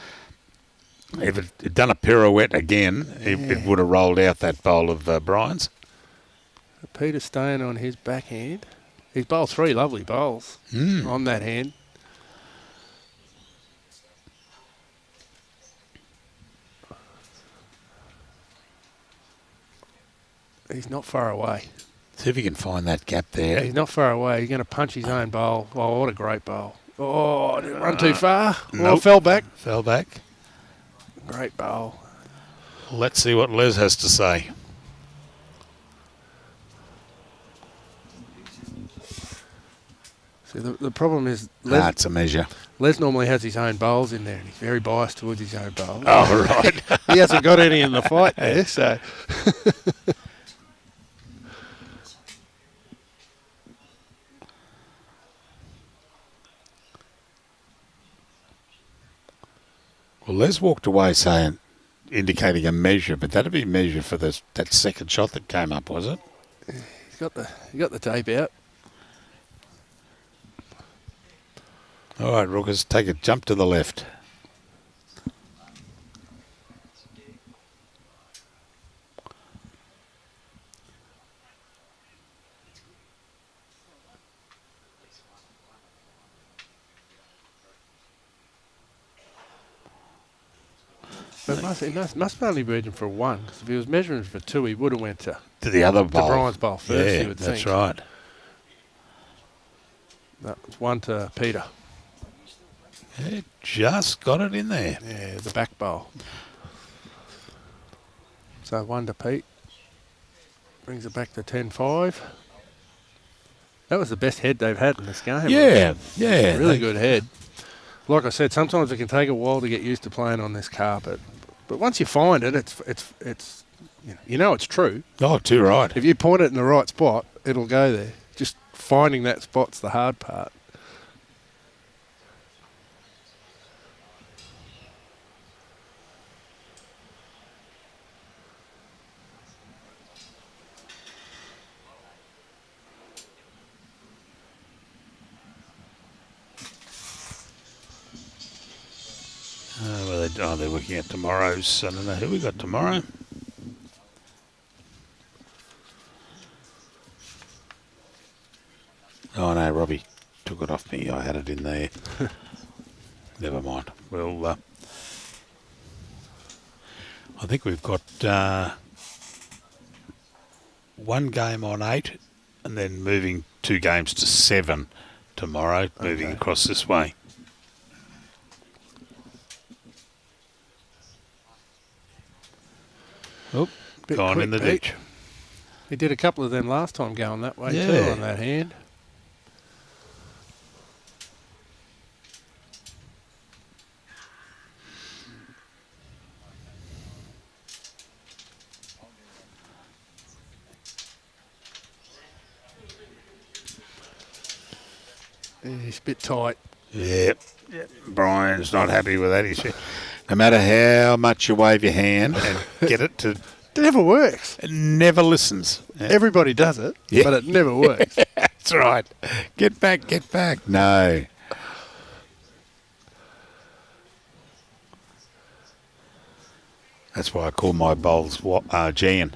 If it had done a pirouette again, it would have rolled out that bowl of Brian's. Peter's staying on his backhand. He's bowled 3 lovely bowls on that hand. He's not far away. See if he can find that gap there. He's not far away. He's going to punch his own bowl. Oh, what a great bowl. Oh, did it run too far? Nope. Oh, fell back. Fell back. Great bowl. Let's see what Les has to say. See, the problem is Les, It's a measure. Les normally has his own bowls in there, and he's very biased towards his own bowls. Oh, right. He hasn't got any in the fight there, so... Well, Les walked away saying, indicating a measure, but that'd be a measure for that second shot that came up, was it? He got the tape out. All right, Rookas, take a jump to the left. But he must have only measured for one, because if he was measuring for two, he would have went to To the other bowl. Brian's bowl first, Yeah, you would that's think. right. That was one to Peter. Yeah, just got it in there. Yeah, the back bowl. So one to Pete. Brings it back to 10-5. That was the best head they've had in this game. Yeah, yeah. Really good head. Like I said, sometimes it can take a while to get used to playing on this carpet. But once you find it, it's you know it's true. Oh, too right. If you point it in the right spot, it'll go there. Just finding that spot's the hard part. They're looking at tomorrow's. I don't know who we got tomorrow. Oh no, Robbie took it off me. I had it in there. Never mind. Well, I think we've got one game on 8, and then moving 2 games to 7 tomorrow. Moving across this way. Oh, Bit gone quick, in the Pete. ditch. He did a couple of them last time going that way too Yeah. on that hand. He's a bit tight. Yeah. Brian's not happy with that. He said, no matter how much you wave your hand and get it to, It never works. it never listens. Yeah. Everybody does it, Yeah. but it never works. That's right. Get back, get back. No. That's why I call my bowls Jan,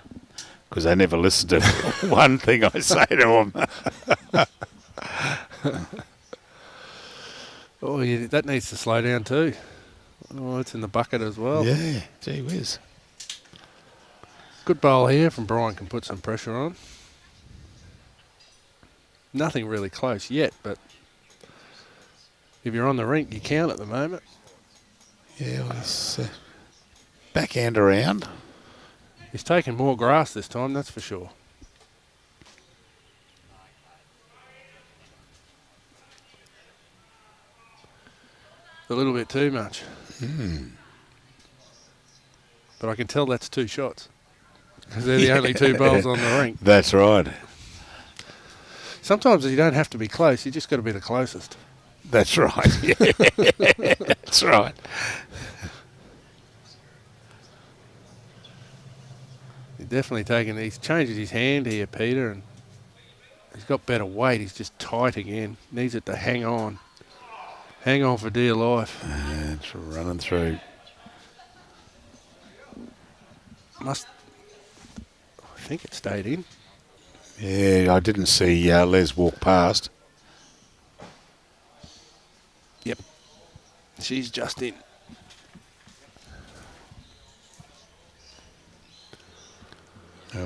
because they never listen to one thing I say to them. Oh, yeah, that needs to slow down too. Oh, it's in the bucket as well. Yeah, gee whiz. Good bowl here from Brian, can put some pressure on. Nothing really close yet, but if you're on the rink, you count at the moment. Yeah, well, he's backhand around. He's taken more grass this time, that's for sure. A little bit too much. But I can tell that's 2 shots. Because they're the only 2 bowls on the rink. That's right. Sometimes you don't have to be close, you just got to be the closest. That's right. Yeah. That's right. He's definitely he's changed his hand here, Peter, and he's got better weight. He's just tight again. Needs it to hang on. Hang on for dear life. It's running through. I think it stayed in. Yeah, I didn't see Les walk past. Yep. She's just in.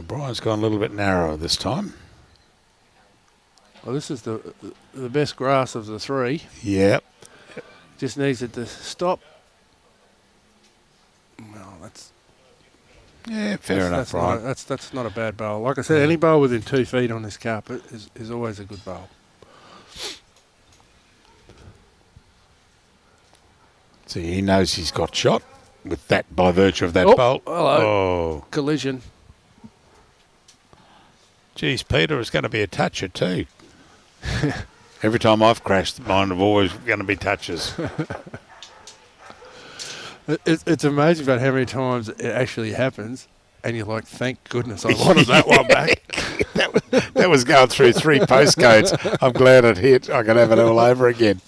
Brian's gone a little bit narrower this time. Well, this is the best grass of the three. Yep. Just needs it to stop. Well, that's Yeah, fair enough, that's Brian. that's not a bad bowl. Like I said, any bowl within 2 feet on this carpet is always a good bowl. See, he knows he's got shot with that by virtue of that Oh, bolt. hello. Oh, Collision. geez, Peter, it's going to be a toucher too. Every time I've crashed, mine have always going to be touches. It's amazing about how many times it actually happens, and you're like, thank goodness I wanted that one back. that was going through 3 postcodes. I'm glad it hit. I can have it all over again.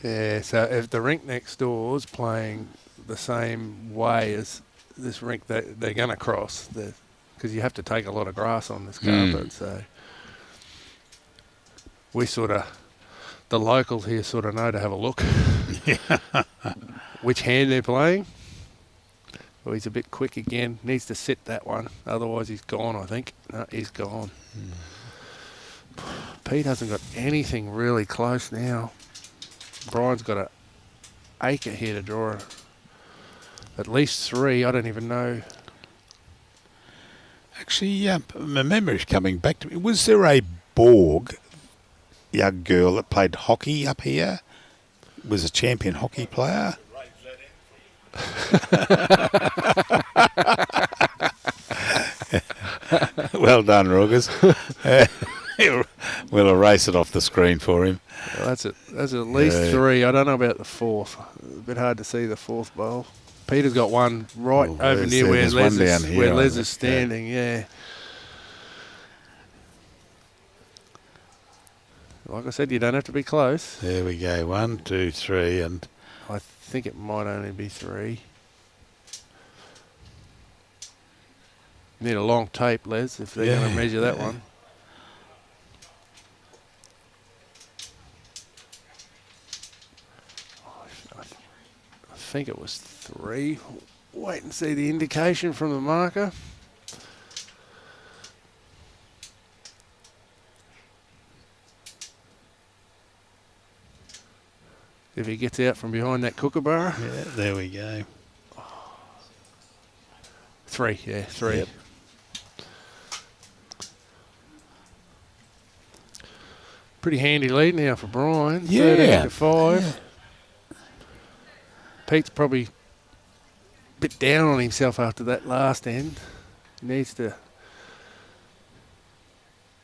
Yeah, so if the rink next door is playing the same way as this rink that they're going to cross, because you have to take a lot of grass on this carpet, so we sort of, the locals here sort of know to have a look. Which hand they're playing. Well, he's a bit quick again. Needs to sit that one, otherwise he's gone, I think. No, he's gone. Pete hasn't got anything really close now. Brian's got a acre here to draw at least 3. I don't even know. Actually, my memory's coming back to me. Was there a Borg young girl that played hockey up here? Was a champion hockey player? Well done, Rookas. We'll erase it off the screen for him. Well, that's at least 3. I don't know about the 4th. A bit hard to see the 4th bowl. Peter's got one right over near where Les is standing. Yeah. Like I said, you don't have to be close. There we go. 1, 2, 3, and I think it might only be 3. Need a long tape, Les, if they're going to measure that one. I think it was 3. Wait and see the indication from the marker. If he gets out from behind that kookaburra. yeah, there we go. 3, yeah, 3. Yep. Pretty handy lead now for Brian. Yeah. 13 to 5. Yeah. Pete's probably a bit down on himself after that last end. He needs to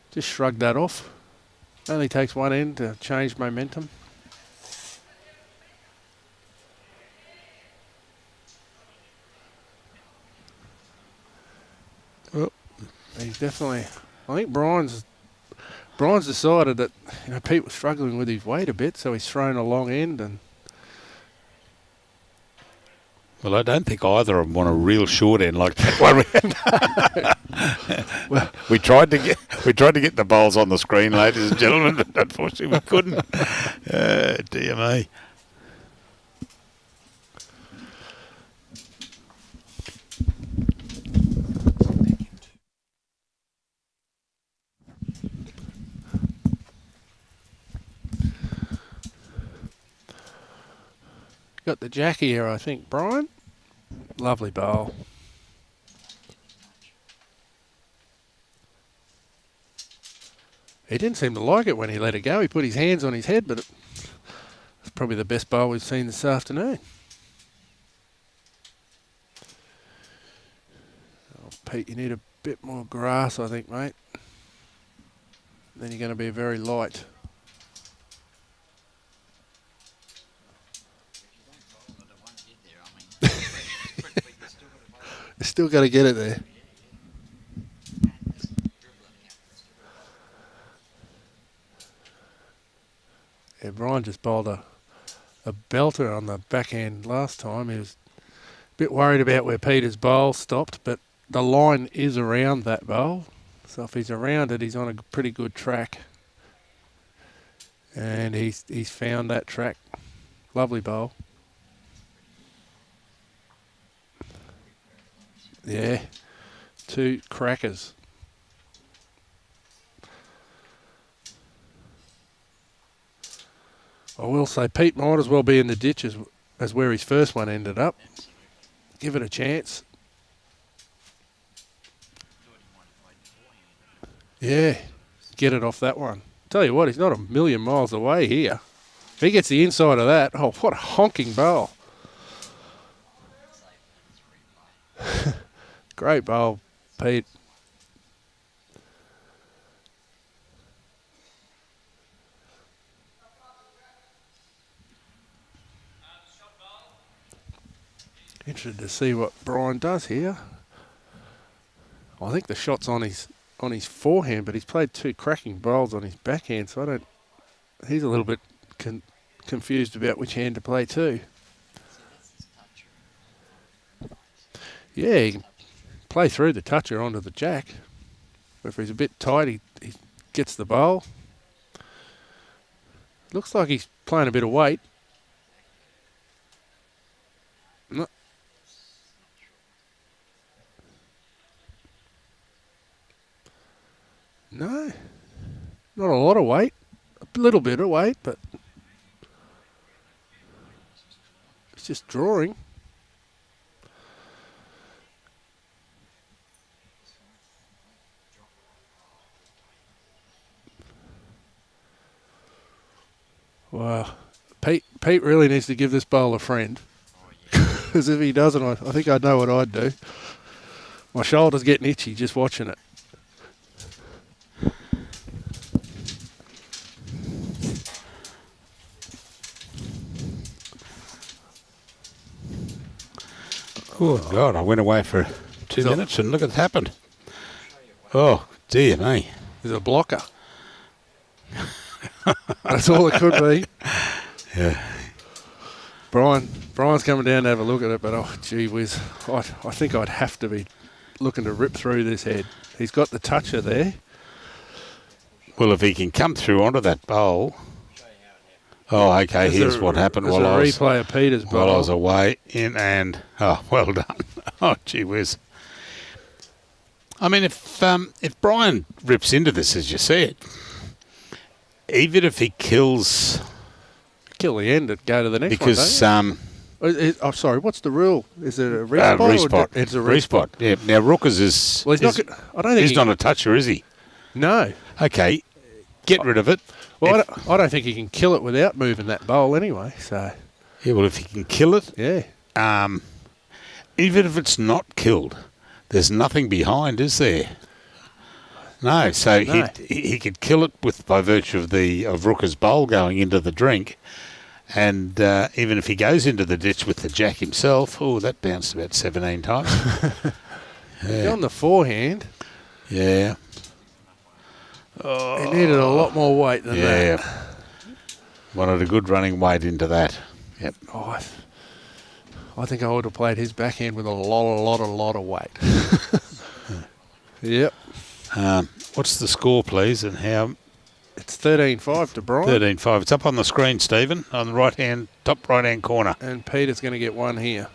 just shrug that off. Only takes one end to change momentum. Oh. He's definitely. I think Brian's decided that Pete was struggling with his weight a bit, so he's thrown a long end and. Well, I don't think either of them want a real short end like that one. Well, we tried to get the bowls on the screen, ladies and gentlemen, but unfortunately we couldn't. Dear me. Got the jack here, I think, Brian. Lovely bowl. He didn't seem to like it when he let it go. He put his hands on his head, but it's probably the best bowl we've seen this afternoon. Oh, Pete, you need a bit more grass, I think, mate. Then you're going to be very light. You still got to get it there. Yeah, Brian just bowled a belter on the backhand last time. He was a bit worried about where Peter's bowl stopped, but the line is around that bowl. So if he's around it, he's on a pretty good track. And he's found that track. Lovely bowl. Yeah. 2 crackers. I will say Pete might as well be in the ditch as where his first one ended up. Absolutely. Give it a chance. Thought he might have played beforehand. Yeah. Get it off that one. Tell you what, he's not a million miles away here. If he gets the inside of that, oh, what a honking bowl. Safe and 3 play. Great bowl, Pete. Interested to see what Brian does here. I think the shot's on his forehand, but he's played 2 cracking bowls on his backhand, so I don't. He's a little bit confused about which hand to play too. So that's his toucher. Yeah, he can play through the toucher onto the jack. If he's a bit tight, he gets the bowl. Looks like he's playing a bit of weight. No. No, not a lot of weight. A little bit of weight, but it's just drawing. Wow. Pete really needs to give this bowl a friend. Oh, yeah. Because if he doesn't, I think I know what I'd do. My shoulder's getting itchy just watching it. Oh, God, I went away for 2 minutes and look what's happened. Oh, dear me. There's a blocker. That's all it could be. Yeah. Brian's coming down to have a look at it, but oh, gee whiz. I think I'd have to be looking to rip through this head. He's got the toucher there. Well, if he can come through onto that bowl. Oh, okay, here's what happened There's while I a was... replay of Peter's bowl. While I was away, in and well done. Oh, gee whiz. I mean, if Brian rips into this, as you said, even if he kills, Kill the end and go to the next because one, I'm sorry, what's the rule? Is it a respot? respot, It's a respot. Yeah. Now Rookas is. Well, he's not. I don't think he's not a toucher, is he? No. Okay, get rid of it. Well, I don't think he can kill it without moving that bowl anyway. So Yeah. Well, if he can kill it, yeah. even if it's not killed, there's nothing behind, is there? No, so No. he could kill it by virtue of Rooker's bowl going into the drink, and even if he goes into the ditch with the jack himself, that bounced about 17 times. On the forehand, Yeah, he needed a lot more weight than that. yeah. Wanted a good running weight into that. Yep. Oh, I think I would have played his backhand with a lot of weight. Yep. What's the score, please, and how? It's 13-5 to Brian. 13-5. It's up on the screen, Stephen, on the top right-hand corner. And Peter's going to get one here.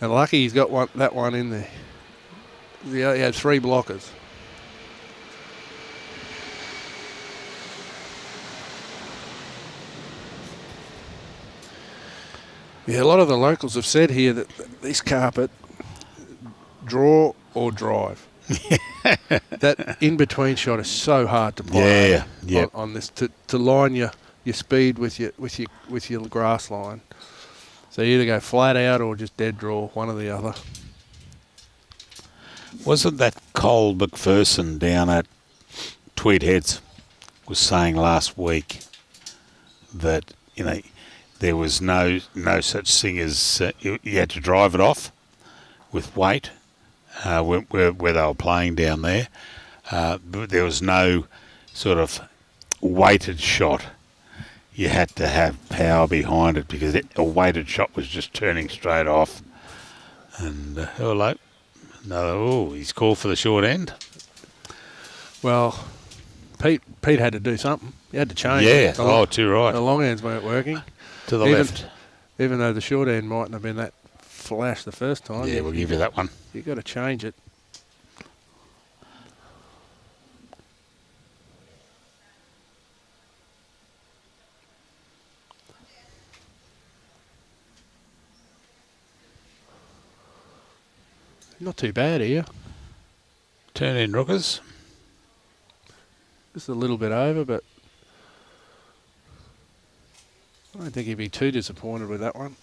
And lucky he's got that one in there. He had 3 blockers. Yeah, a lot of the locals have said here that this carpet, draw or drive. That in-between shot is so hard to play on this to line your speed with your grass line. So you either go flat out or just dead draw, one or the other. Wasn't that Cole McPherson down at Tweed Heads was saying last week that there was no such thing as you had to drive it off with weight where they were playing down there, but there was no sort of weighted shot. You had to have power behind it because a weighted shot was just turning straight off. And he's called for the short end. Well, Pete had to do something. He had to change. Yeah. The Too right. The long ends weren't working. To the left. Even though the short end mightn't have been that flash the first time. Yeah, we'll give you that one. You got to change it. Not too bad here. Turn in, Rookas. Just a little bit over, but I don't think he'd be too disappointed with that one.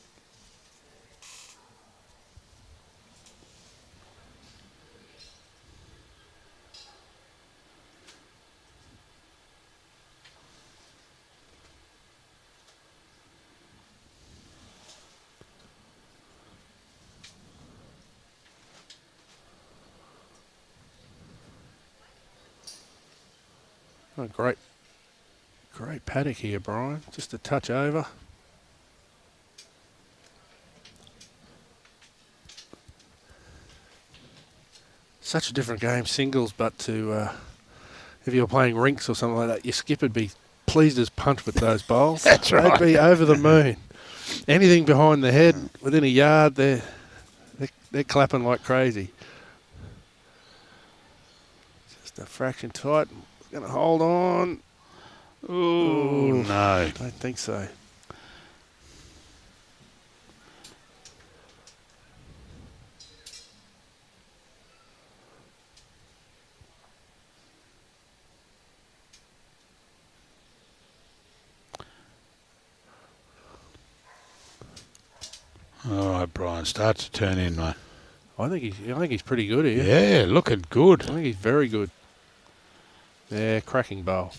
Oh, great paddock here, Brian. Just a touch over. Such a different game, singles, but to if you're playing rinks or something like that, your skipper'd be pleased as punch with those bowls. That's right. They'd be over the moon. Anything behind the head, within a yard, they're clapping like crazy. Just a fraction tight. Going to hold on. Ooh, no. Don't think so. All right, Brian, start to turn in, mate. I think he's pretty good here. Yeah, looking good. I think he's very good. Yeah, cracking bowl.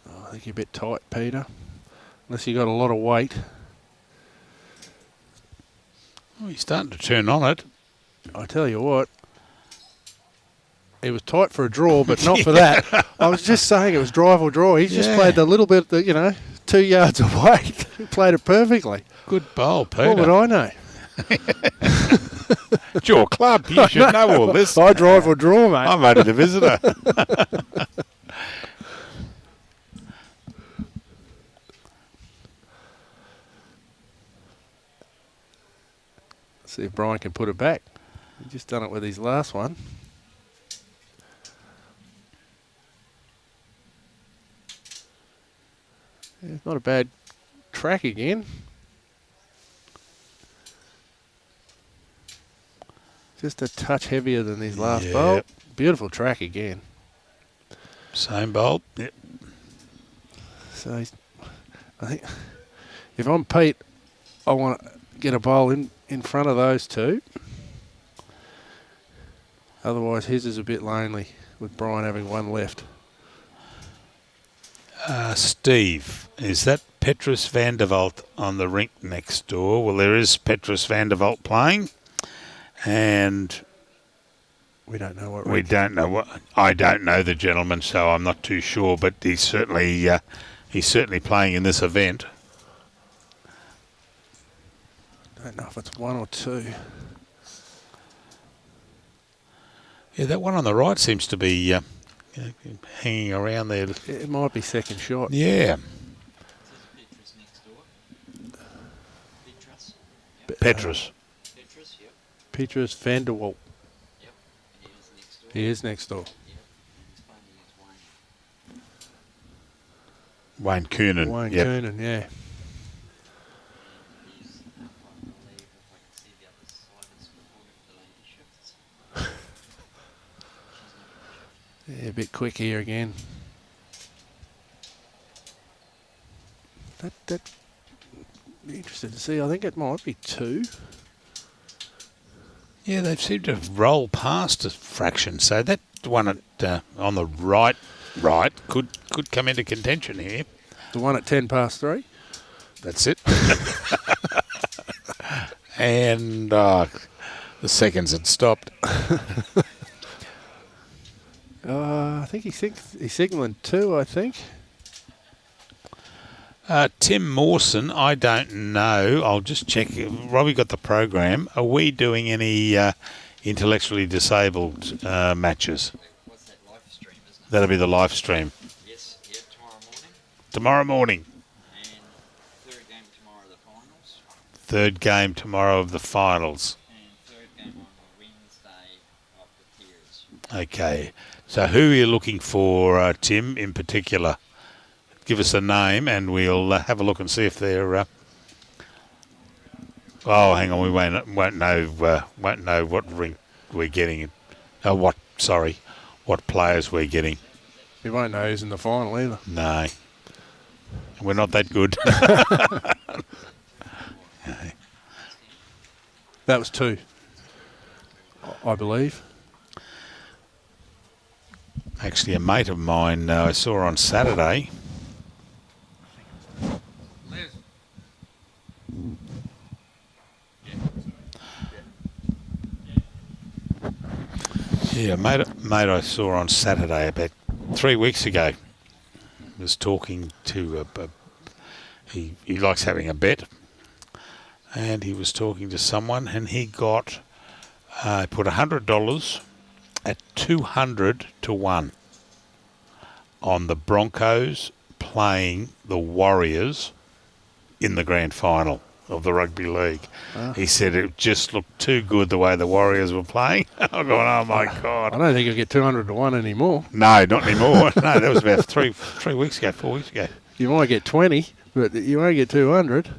Oh, I think you're a bit tight, Peter. Unless you got a lot of weight. Oh, he's starting to turn on it. I tell you what. It was tight for a draw, but not for that. I was just saying it was drive or draw. He's just played the little bit, 2 yards away. He played it perfectly. Good bowl, Peter. What would I know? It's your club. You should know all this. I drive or draw, mate. I'm only the visitor. See if Brian can put it back. He's just done it with his last one. Yeah, not a bad track again. Just a touch heavier than his last bowl. Beautiful track again. Same bowl. Yep. So I think if I'm Pete, I want to get a bowl in front of those two. Otherwise, his is a bit lonely with Brian having one left. Steve, is that Petrus van der Walt on the rink next door? Well, there is Petrus van der Walt playing, and we don't know what. I don't know the gentleman, so I'm not too sure. But he's certainly playing in this event. I don't know if it's one or two. Yeah, that one on the right seems to be hanging around there. It might be second shot. Yeah. Petrus. Petrus, yep. Petrus van der Walt. Yep. He is next door. Yep. He's playing against Wayne. Wayne Coonan. Wayne Yep. Coonan, yeah. He's up, I believe, if I can see the other side, it's before the lady shifts. Yeah, a bit quick here again. That be interested to see. I think it might be two. Yeah, they seem to have rolled past a fraction, so that one at on the right could come into contention here. The one at 3:10. That's it. And the seconds had stopped. I think he's signalling two, I think. Tim Mawson, I don't know. I'll just check. Robbie got the program. Are we doing any intellectually disabled matches. What's that live stream, isn't it? That'll be the live stream Yes, yeah, tomorrow morning. tomorrow morning. And third game tomorrow, the finals. Third game tomorrow of the finals. And third game on Wednesday of the tiers. Okay. So who are you looking for, Tim, in particular? Give us a name and we'll have a look and see if they're... Oh, hang on, we won't know what ring we're getting. What players we're getting. You won't know who's in the final either. No. We're not that good. That was 2, I believe. Actually, a mate of mine I saw on Saturday. Yeah, mate I saw on Saturday about 3 weeks ago. Was talking to he likes having a bet, and he was talking to someone, and he got put $100 at 200 to 1 on the Broncos playing the Warriors in the grand final of the rugby league. He said it just looked too good the way the Warriors were playing. I'm going, oh my God. I don't think you'll get 200 to 1 anymore. No, not anymore. No, that was about 4 weeks ago. You might get 20, but you won't get 200.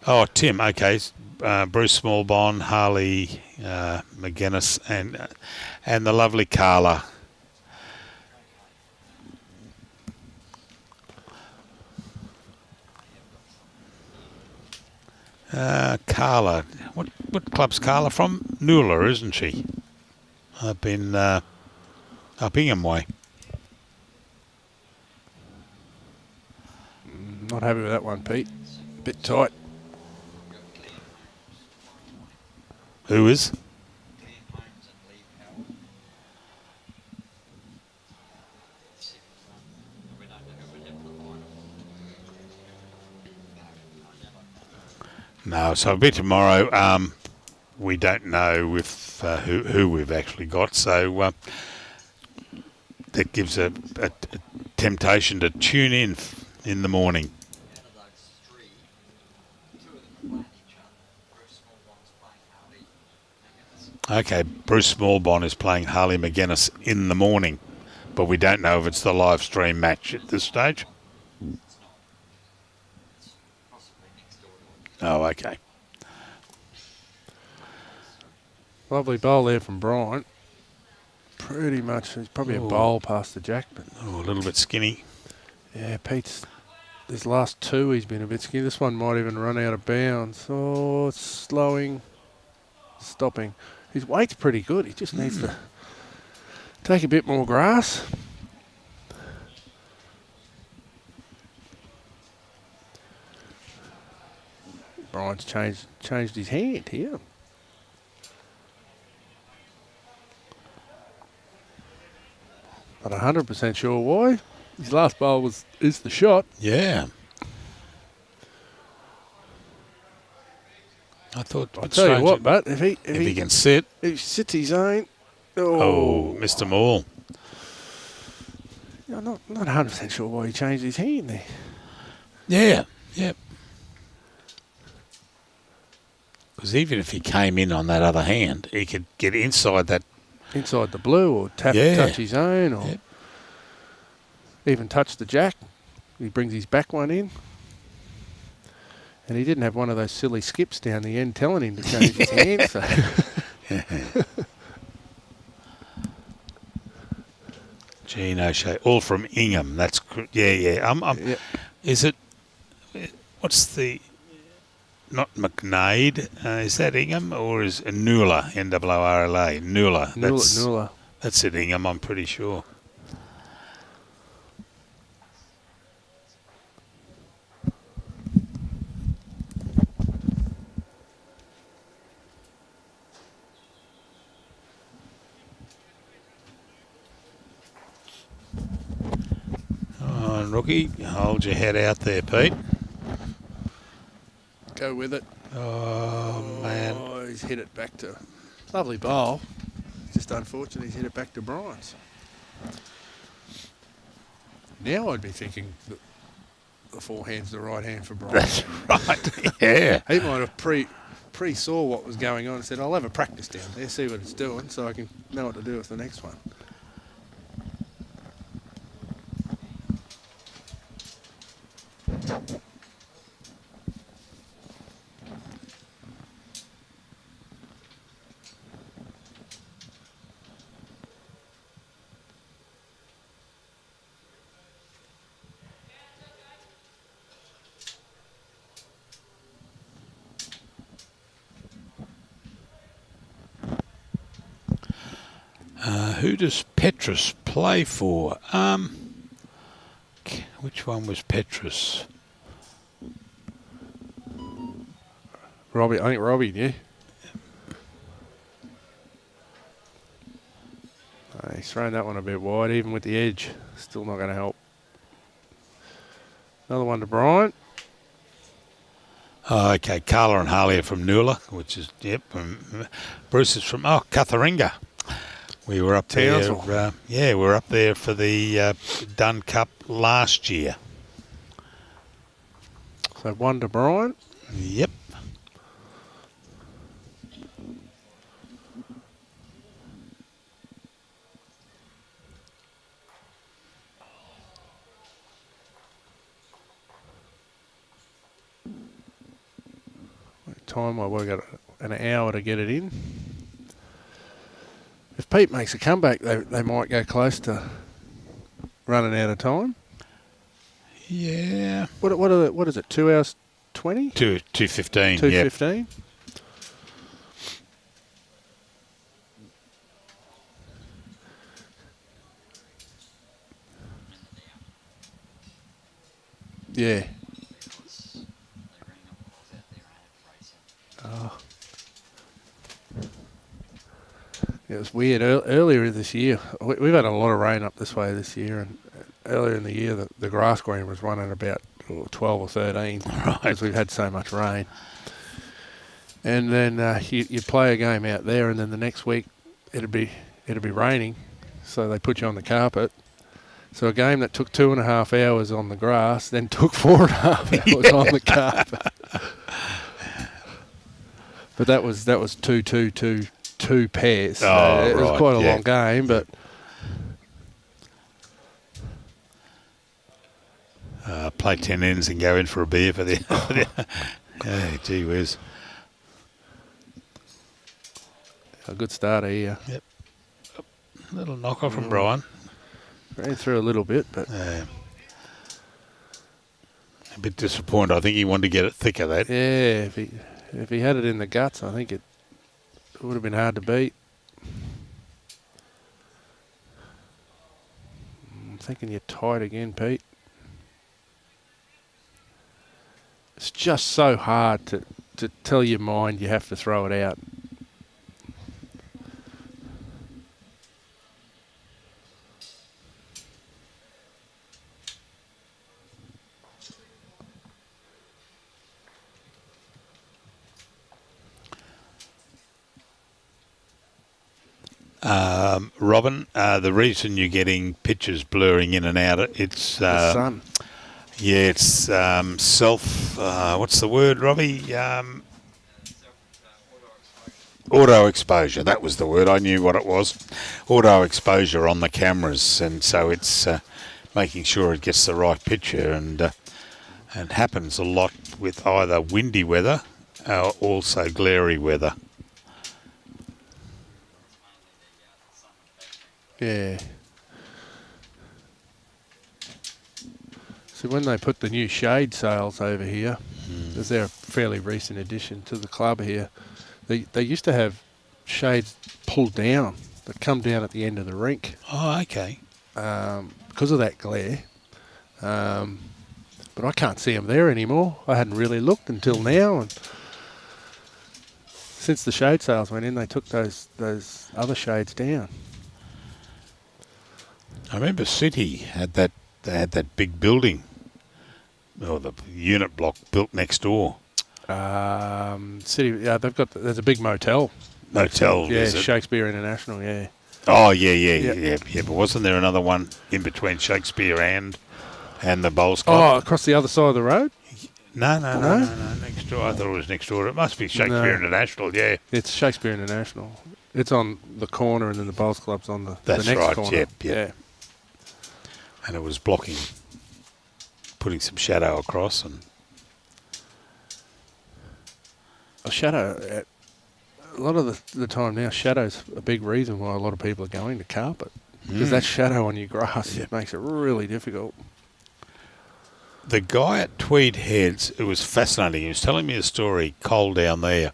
Oh, Tim, okay. Bruce Smallbon, Harley McGuinness, and the lovely Carla. Carla, what club's Carla from? Noola, isn't she? I've been up Ingham way. Not happy with that one, Pete. Bit tight. Who is? Glenn Holmes and Lee Howard. We don't know who would have the final. No, so it'll be tomorrow. We don't know if who we've actually got, so that gives a temptation to tune in the morning. Out of those three, 2 of them are playing each other. Bruce Smallbon's playing Harley McGuinness. Okay, Bruce Smallbon is playing Harley McGuinness in the morning, but we don't know if it's the live stream match at this stage. It's not. It's possibly next door to it. Oh, okay. Lovely bowl there from Bryant. Pretty much, he's probably a bowl past the jack, but Oh, a little bit skinny. yeah, Pete's, his last 2 he's been a bit skinny. This one might even run out of bounds. Oh, it's slowing, stopping. His weight's pretty good. He just needs to take a bit more grass. Bryant's changed his hand here. Not 100% sure why. His last bowl is the shot. Yeah. I thought. I'll tell you what, but if if he can sit. if he sits his own, Oh, Mr. Maul. I'm not 100% sure why he changed his hand there. Yeah. Yep. Because even if he came in on that other hand, he could get inside that. Inside the blue, or touch his own, or even touch the jack. He brings his back one in. And he didn't have one of those silly skips down the end telling him to change his hand. So. Gene O'Shea, all from Ingham. That's yeah. Is it? What's the? Not McNaid. Is that Ingham or is Noola? NWRLA. Noola. Noola. That's it, Ingham. I'm pretty sure. Oh, rookie, hold your head out there, Pete. Go with it. Oh, man. Oh, he's hit it back to... Lovely bowl. Just unfortunate he's hit it back to Bryant's. Now I'd be thinking that the forehand's the right hand for Bryant. That's right. Yeah. He might have pre-saw what was going on and said, I'll have a practice down there, see what it's doing, so I can know what to do with the next one. Who does Petrus play for? Which one was Petrus? Robbie, I think Robbie knew. He's thrown that one a bit wide, even with the edge. Still not going to help. Another one to Bryant. Oh, okay, Carla and Harley are from Noola, which is, yep. Bruce is from, Katharinga. We were up there, Townsville. we were up there for the Dun Cup last year. So one to Bryant. Yep. Time, we've got an hour to get it in. If Pete makes a comeback, they might go close to running out of time. Yeah. What is it? 2 hours 20? 2:15. 2:15. Yeah. Oh. It was weird. Earlier this year, we've had a lot of rain up this way this year, and earlier in the year, the grass green was running about 12 or 13 because we've had so much rain. And then you play a game out there, and then the next week it'd be raining, so they put you on the carpet. So a game that took 2.5 hours on the grass then took 4.5 hours on the carpet. But that was 2 pairs. So it was quite a long game, but play 10 ends and go in for a beer for the. Hey, gee whiz. A good starter here. Yep. Little knock off from Brian. Ran through a little bit, but a bit disappointed. I think he wanted to get it thicker. That. Yeah, if he had it in the guts, I think it would have been hard to beat. I'm thinking you're tight again, Pete. It's just so hard to tell your mind you have to throw it out. Robin, the reason you're getting pictures blurring in and out, it's The sun. Yeah, it's what's the word, Robbie? Auto exposure. That was the word. I knew what it was. Auto exposure on the cameras, and so it's making sure it gets the right picture, and happens a lot with either windy weather or also glary weather. Yeah. So when they put the new shade sails over here, because they're a fairly recent addition to the club here, they used to have shades pulled down that come down at the end of the rink. Oh, okay. Because of that glare. But I can't see them there anymore. I hadn't really looked until now, and since the shade sails went in, they took those other shades down. I remember City had that. They had that big building, or the unit block built next door. City, yeah, there's a big motel Motel, Yeah, is it? Shakespeare International, yeah. Oh, yeah. Yep. But wasn't there another one in between Shakespeare and the Bowls Club? Oh, across the other side of the road? No. No? Next door. I thought it was next door. It must be Shakespeare No. International, yeah. It's Shakespeare International. It's on the corner, and then the Bowls Club's on the That's next right, corner. yep. Yeah. And it was blocking, putting some shadow across. And A shadow, a lot of the time now, shadow's a big reason why a lot of people are going to carpet. Because that shadow on your grass, it makes it really difficult. the guy at Tweed Heads, it was fascinating. He was telling me a story, Cole down there.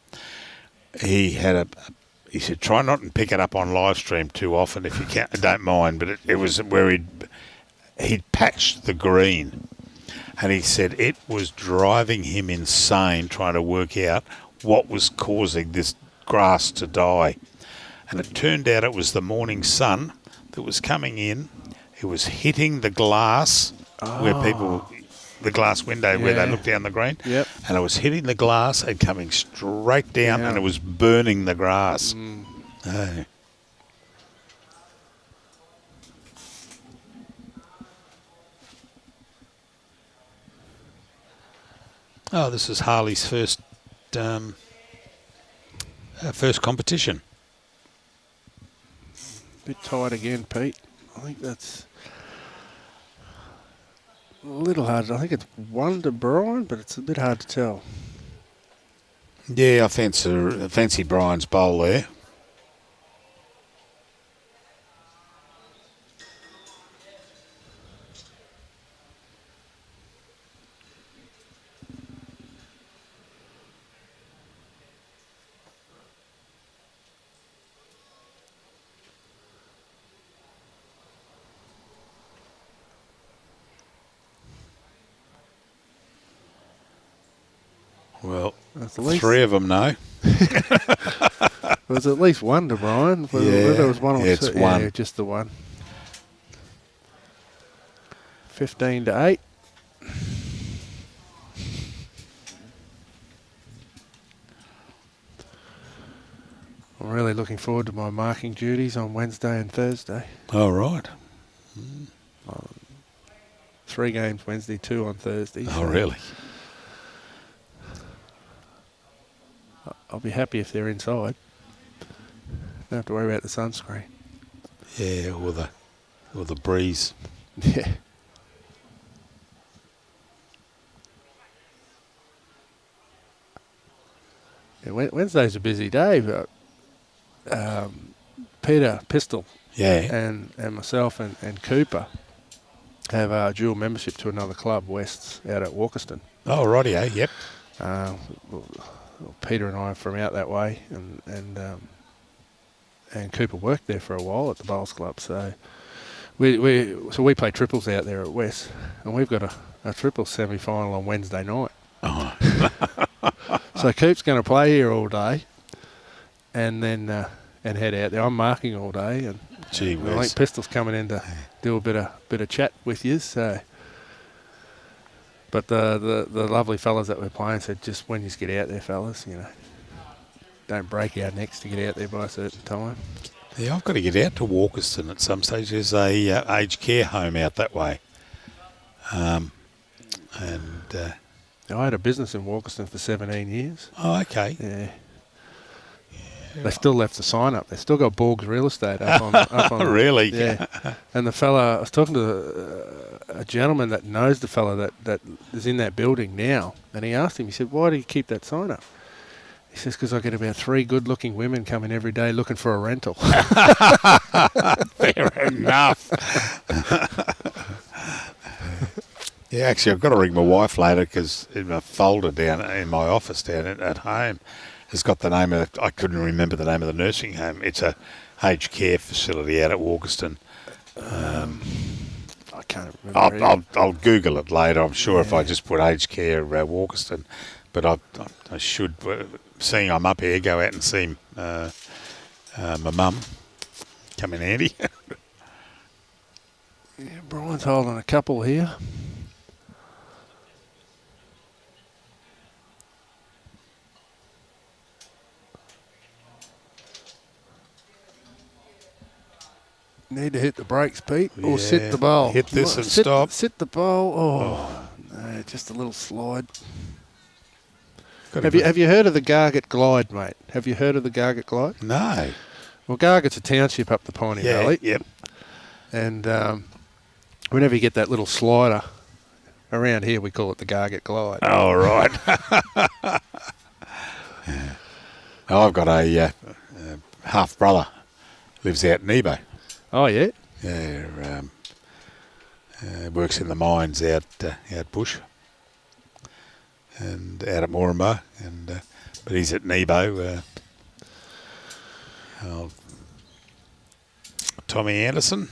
He he said, try not and pick it up on live stream too often if you can. Don't mind, but it was where he'd patched the green. And he said it was driving him insane trying to work out what was causing this grass to die. And it turned out it was the morning sun that was coming in. It was hitting the glass where the glass window where they look down the green. Yep. And it was hitting the glass and coming straight down and it was burning the grass. Oh. Oh, this is Harley's first competition. Bit tight again, Pete. I think that's a little hard. I think it's one to Brian, but it's a bit hard to tell. Yeah, I fancy Brian's bowl there. Well, That's at least, three of them know. it was at least one to Brian. Whether it was one or it's two. one. Yeah, just the one. 15-8. I'm really looking forward to my marking duties on Wednesday and Thursday. All right. 3 games Wednesday, 2 on Thursday. Oh, really? I'll be happy if they're inside. Don't have to worry about the sunscreen. Yeah, or the breeze. Yeah. Yeah, Wednesday's a busy day, but Peter Pistol and myself and Cooper have a dual membership to another club, Wests, out at Walkerston. Oh, rightio, yep. Peter and I are from out that way, and Cooper worked there for a while at the Bowls Club, so we play triples out there at West, and we've got a triple semi-final on Wednesday night. Oh. So Coop's going to play here all day, and then and head out there. I'm marking all day, and Gee I whiz. think Pistol's coming in to do a bit of chat with you. So, but the lovely fellas that we're playing said, just when you get out there, fellas, don't break our necks to get out there by a certain time. Yeah, I've got to get out to Walkerston at some stage. There's a aged care home out that way. I had a business in Walkerston for 17 years. Oh, okay. Yeah. They still left the sign up. They still got Borg's Real Estate up on Really? Yeah. And the fella, I was talking to a gentleman that knows the fella that is in that building now, and he asked him, he said, why do you keep that sign up? He says, because I get about 3 good-looking women coming every day looking for a rental. Fair enough. Yeah, actually, I've got to ring my wife later because in my folder down in my office down at home has got the name of, I couldn't remember the name of the nursing home. It's a aged care facility out at Walkerston. I can't remember. I'll Google it later. I'm sure if I just put aged care Walkerston, but I should, seeing I'm up here, go out and see my mum. Come in handy. Yeah, Brian's holding a couple here. Need to hit the brakes, Pete, or Yeah, sit the bowl. hit this and sit, stop. Sit the bowl. Oh, no, just a little slide. Got a Have good- you heard of the Gargett Glide, mate? Have you heard of the Gargett Glide? No. Well, Gargett's a township up the Piney Yeah, Valley. yep. And whenever you get that little slider, around here we call it the Gargett Glide. Oh, right. Yeah. Oh, I've got a half brother lives out in Nebo. Oh, yeah? Yeah, works in the mines out bush and out at Moranbah, and but he's at Nebo. Tommy Anderson.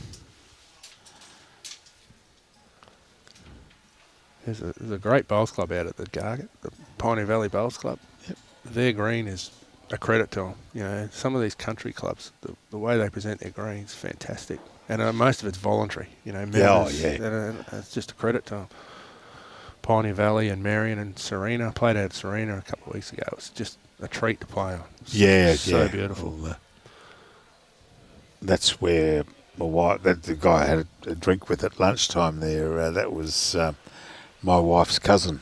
There's a great bowls club out at the Gargett, the Piney Valley Bowls Club. Yep. Their green is a credit to them. You know, some of these country clubs, the way they present their greens, fantastic. And most of it's voluntary. You know, members, and it's just a credit to them. Piney Valley and Marion and Serena. I played out at Serena a couple of weeks ago. It's just a treat to play on. It's so beautiful. Well, that's where my wife, the guy I had a drink with at lunchtime there. That was my wife's cousin.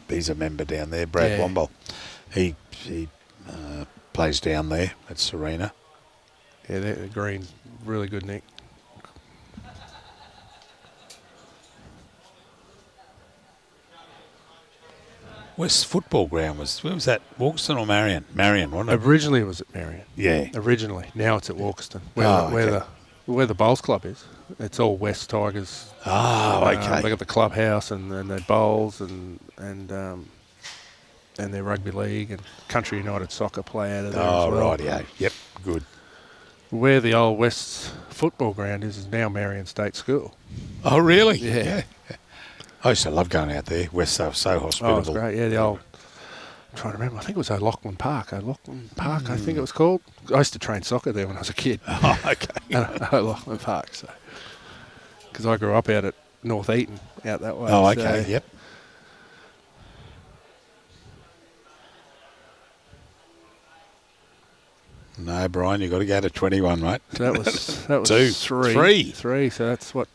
He's a member down there, Brad Womble. He plays down there at Serena. Yeah, the green, really good, Nick. West Football Ground where was that? Walkston or Marion? Marion, wasn't it? Originally it was at Marion. Yeah. Originally. Now it's at Walkerston, where the bowls club is. It's all West Tigers. Oh, okay. They got the clubhouse and their bowls and their rugby league and Country United Soccer play out of there as well. Right, yeah. Yep, good. Where the old West Football Ground is now Marion State School. Oh, really? Yeah. I used to love going out there. West, they were so hospitable. Oh, it's great. Yeah, the old... I'm trying to remember. I think it was O'Loughlin Park. I think it was called. I used to train soccer there when I was a kid. Oh, okay. O'Loughlin Park, so... Because I grew up out at North Eaton, out that way. Oh, okay, so yep. No, Brian, you've got to go to 21, mate. That was three. So that's what,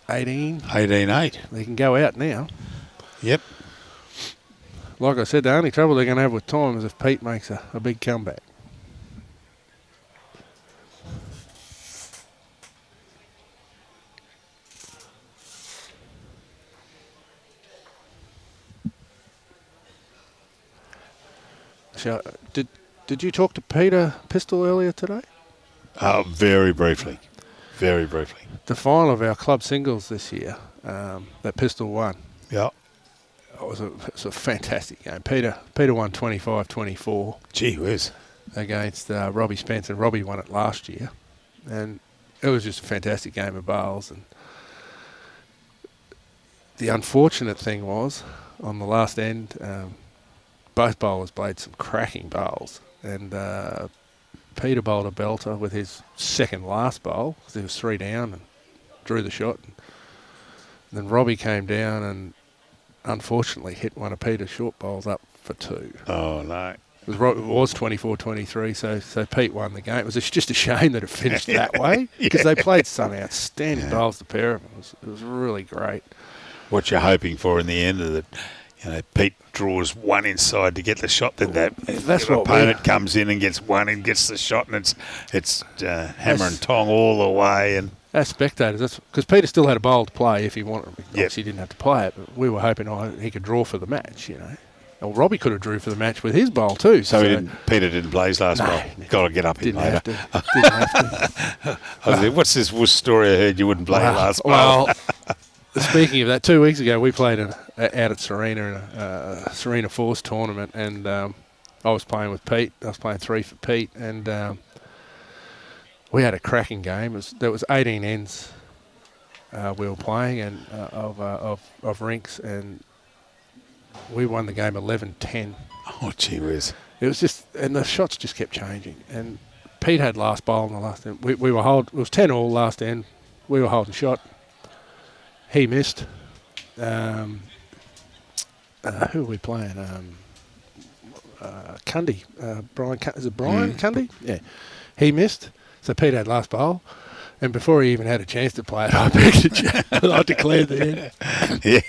18? 18-8. They can go out now. Yep. Like I said, the only trouble they're going to have with time is if Pete makes a big comeback. So, did you talk to Peter Pistol earlier today? Very briefly. Very briefly. The final of our club singles this year, that Pistol won. Yeah. It was a fantastic game. Peter won 25-24. Gee whiz. Against Robbie Spence, and Robbie won it last year. And it was just a fantastic game of bowls. And the unfortunate thing was, on the last end, both bowlers played some cracking bowls. And Peter bowled a belter with his second last bowl, because he was 3 down and drew the shot. And then Robbie came down and unfortunately hit one of Peter's short bowls up for 2. Oh, no. It was 24-23, so Pete won the game. It was just a shame that it finished that way, because they played some outstanding bowls, the pair of them. It was really great. What you're hoping for in the end of it, Pete draws one inside to get the shot, then that's what opponent comes in and gets one and gets the shot, and it's hammer and tong all the way. And as spectators, because Peter still had a bowl to play if he wanted. Obviously, he didn't have to play it, but we were hoping he could draw for the match, Well, Robbie could have drew for the match with his bowl too. So Peter didn't play his last bowl. Got to get up in later. Didn't have to. What's this wuss story I heard you wouldn't play your last bowl? Well, speaking of that, 2 weeks ago we played out at Serena in a Serena Force tournament, and I was playing with Pete. I was playing 3 for Pete, and we had a cracking game. There was 18 ends we were playing and of rinks, and we won the game 11-10. Oh, gee whiz. It was just, and the shots just kept changing. And Pete had last bowl in the last end. We were it was 10-all last end. We were holding shot. He missed. Who were we playing? Cundy. Brian, is it Brian Cundy? Yeah. He missed. So Pete had last bowl. And before he even had a chance to play it, I picked a jack. I declared the end.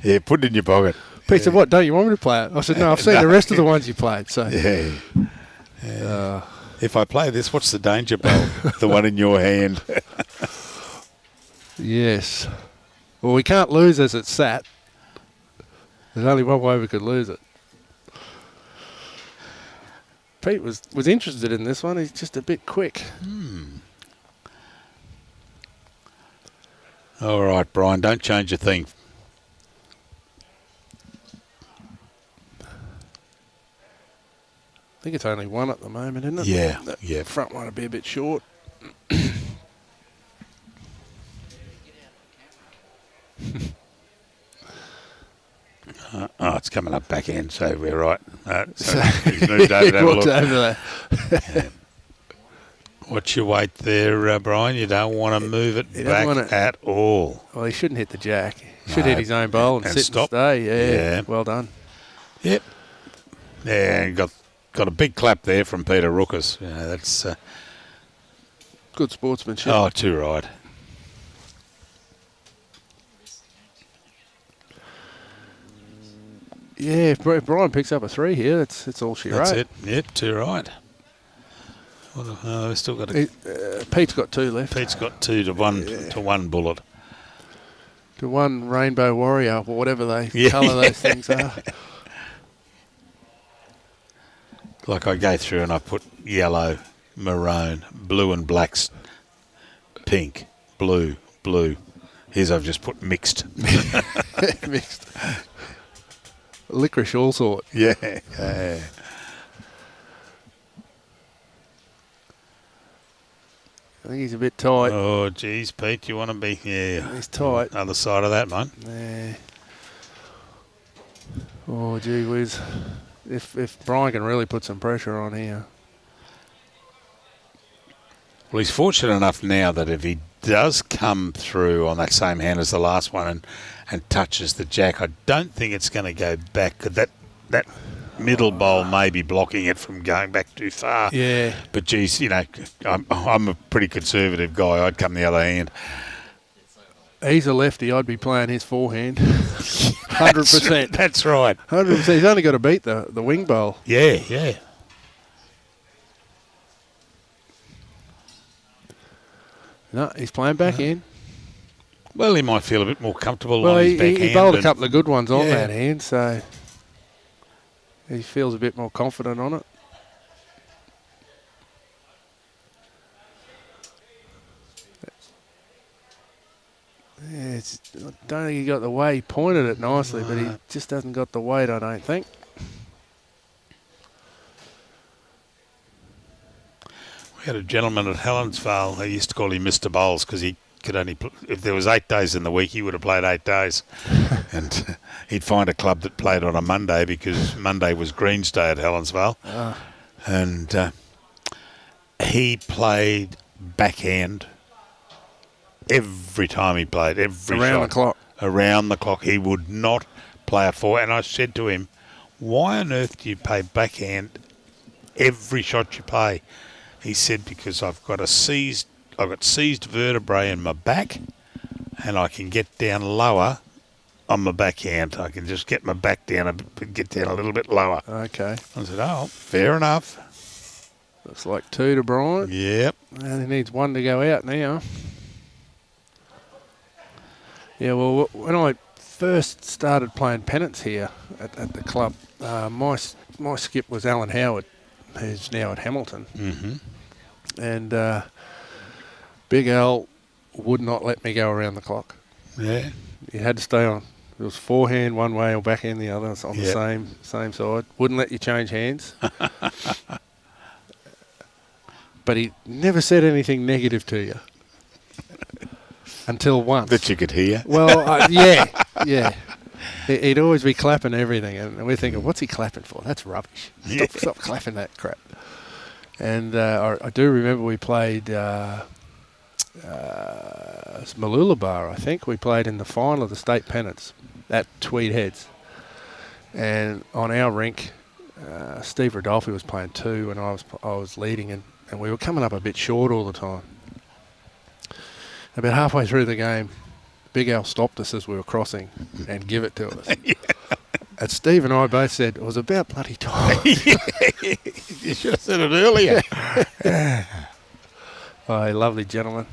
Yeah, put it in your pocket. Pete said, "What? Don't you want me to play it?" I said, "No, I've seen the rest of the ones you played." So If I play this, what's the danger bowl? The one in your hand. yes. Well, we can't lose as it sat. There's only one way we could lose it. Pete was interested in this one. He's just a bit quick. All right, Brian, don't change a thing. I think it's only one at the moment, isn't it? Yeah, That yeah. front one will be a bit short. It's coming up back end, so we're right. So he's moved over to have a Walked look. over there. What's your weight there, Brian? You don't want to move it You don't back want to- at all. Well, he shouldn't hit the jack. He should No. hit his own bowl and And sit stop. and stay. Yeah. Yeah. Well done. Yep. Yeah, got a big clap there from Peter Rookas. That's Good sportsmanship. too right. Yeah, if Brian picks up a 3 here, that's all she That's wrote. it. Yep, too right. We've still got Pete's got 2 left. Pete's got 2 to 1 to 1 bullet. To one Rainbow Warrior, or whatever they Yeah. colour those things are. Like I go through and I put yellow, maroon, blue and blacks, pink, blue. Here's I've just put mixed. Mixed. Licorice all sort. Yeah. I think he's a bit tight. Oh, geez, Pete, you want to be He's tight. other side of that, mate. Yeah. Oh, gee whiz. If Brian can really put some pressure on here. Well, he's fortunate enough now that if he does come through on that same hand as the last one and touches the jack, I don't think it's going to go back. That middle bowl may be blocking it from going back too far. Yeah. But, geez, I'm a pretty conservative guy. I'd come the other hand. He's a lefty. I'd be playing his forehand. 100%. That's right. 100%. He's only got to beat the wing bowl. Yeah. No, he's playing back in. Well, he might feel a bit more comfortable Well, on his he backhand. bowled a and- couple of good ones on Yeah. that hand, so he feels a bit more confident on it. Yeah, I don't think he got the way. He pointed it nicely, but he just hasn't got the weight, I don't think. We had a gentleman at Helensvale. They used to call him Mr. Bowles because he could only if there was 8 days in the week, he would have played 8 days. And he'd find a club that played on a Monday because Monday was Greens Day at Helensvale. And he played backhand every time he played, every Around shot. the clock. Around the clock. He would not play a forehand. And I said to him, why on earth do you play backhand every shot you play? He said, because I've got seized vertebrae in my back and I can get down lower on my backhand. I can just get my back down get down a little bit lower. Okay. I said, oh, fair enough. Looks like 2 to Brian. Yep. And he needs 1 to go out now. Yeah, well, when I first started playing pennants here at the club, my skip was Alan Howard, who's now at Hamilton. Mm-hmm. And Big Al would not let me go around the clock. Yeah. You had to stay on. It was forehand one way or backhand the other. It's on Yep. the same side. Wouldn't let you change hands. But he never said anything negative to you. Until once. That you could hear. Well, yeah. He'd always be clapping everything, and we're thinking, what's he clapping for? That's rubbish. Stop clapping that crap. And I do remember we played Mooloolaba, I think. We played in the final of the state pennants at Tweed Heads. And on our rink, Steve Rodolfi was playing 2, and I was leading, and and we were coming up a bit short all the time. About halfway through the game, Big Al stopped us as we were crossing and give it to us. And Steve and I both said, it was about bloody time. You should have said it earlier. Oh, lovely gentleman.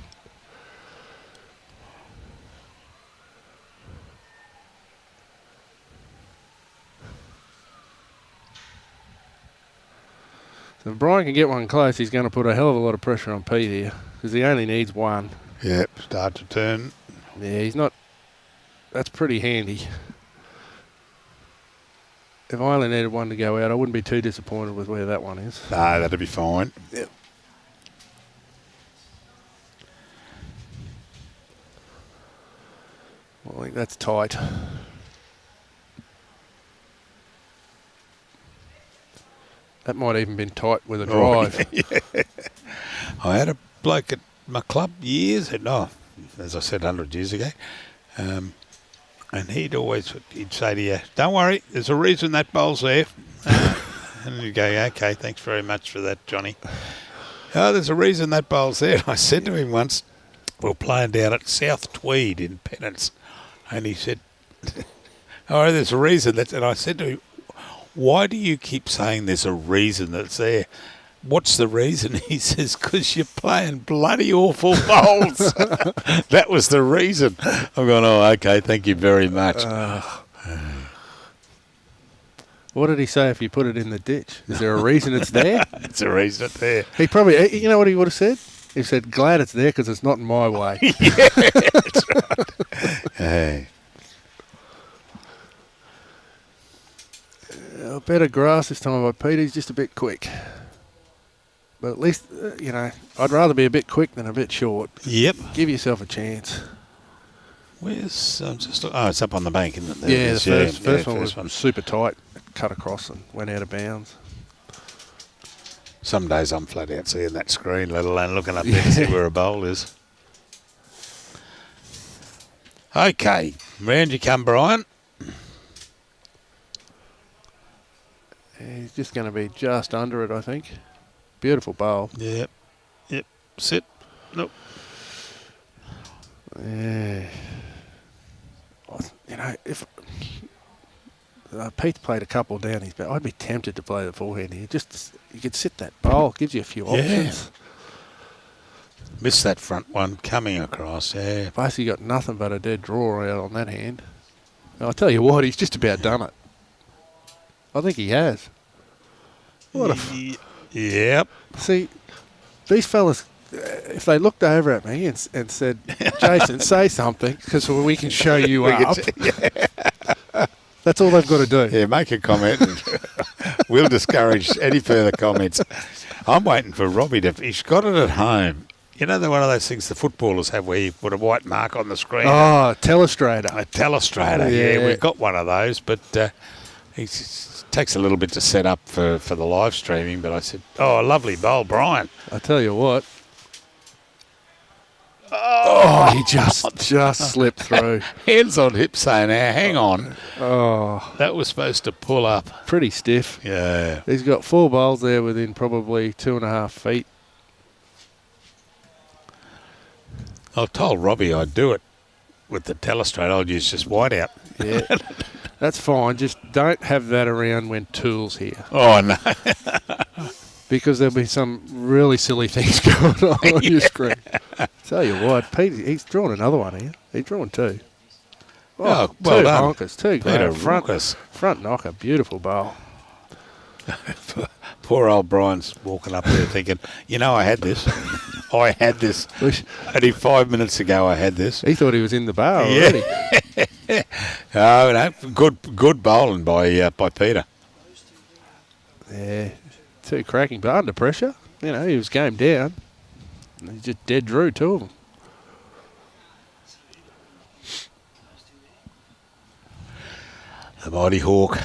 So if Brian can get one close, he's going to put a hell of a lot of pressure on Pete here because he only needs one. Yep, start to turn. Yeah, he's not... That's pretty handy. If I only needed one to go out, I wouldn't be too disappointed with where that one is. No, that'd be fine. Yep. Well, I think that's tight. That might even been tight with a drive. Yeah. I had a bloke at my club years ago, as I said, 100 years ago, and he'd say to you, don't worry, there's a reason that bowl's there. And you'd go, okay, thanks very much for that, Johnny. Oh, there's a reason that bowl's there. I said to him once, we were playing down at Coast-Tweed in Pennants, and he said, oh, there's a reason. And I said to him, why do you keep saying there's a reason that's there? What's the reason? He says, because you're playing bloody awful bowls. That was the reason. I'm going, oh, okay, thank you very much. What did he say if you put it in the ditch? Is there a reason it's there? It's a reason it's there. He probably, you know what he would have said? He said, glad it's there because it's not in my way. Yeah, that's right. Hey. Better grass this time by Peter. He's just a bit quick. But at least, I'd rather be a bit quick than a bit short. Yep. Give yourself a chance. Where's it's up on the bank, isn't it? There Yeah, it the is. first one was super tight. It cut across and went out of bounds. Some days I'm flat out seeing that screen, let alone looking up there to see where a bowl is. Okay, round you come, Brian. He's just going to be just under it, I think. Beautiful bowl. Yep. Sit. Nope. Yeah. If Pete played a couple down his back, I'd be tempted to play the forehand here. Just you could sit that bowl, gives you a few options. Missed that front one coming across. Yeah. Basically got nothing but a dead draw out on that hand. And I'll tell you what, he's just about done it. I think he has. What a Yep. See, these fellas, if they looked over at me and said, Jason, say something because we can show you up. That's all they've got to do. Yeah, make a comment. And we'll discourage any further comments. I'm waiting for Robbie to... He's got it at home. You know, they're one of those things the footballers have where you put a white mark on the screen. Oh, telestrator. A telestrator, yeah. We've got one of those, but it takes a little bit to set up for the live streaming. But I said, oh, a lovely bowl, Brian. I tell you what. Oh, he just slipped through. Hands on hips saying, now, hang on. Oh. That was supposed to pull up. Pretty stiff. Yeah. He's got 4 bowls there within probably 2.5 feet. I told Robbie I'd do it with the telestrator. I'd use just whiteout. Yeah. That's fine. Just don't have that around when Tool's here. Oh, no. Because there'll be some really silly things going on your screen. Tell you what, Pete, he's drawn another one here. He's drawn 2. Oh, well 2 done. honkers, 2 Peter great Rookas. front knocker, beautiful bowl. Poor old Brian's walking up there thinking, I had this. I had this. Only 5 minutes ago I had this. He thought he was in the bar already. Oh, no, good bowling by Peter. Yeah, 2 cracking, but under pressure. He was game down. And he just dead drew 2 of them. The mighty Hawk.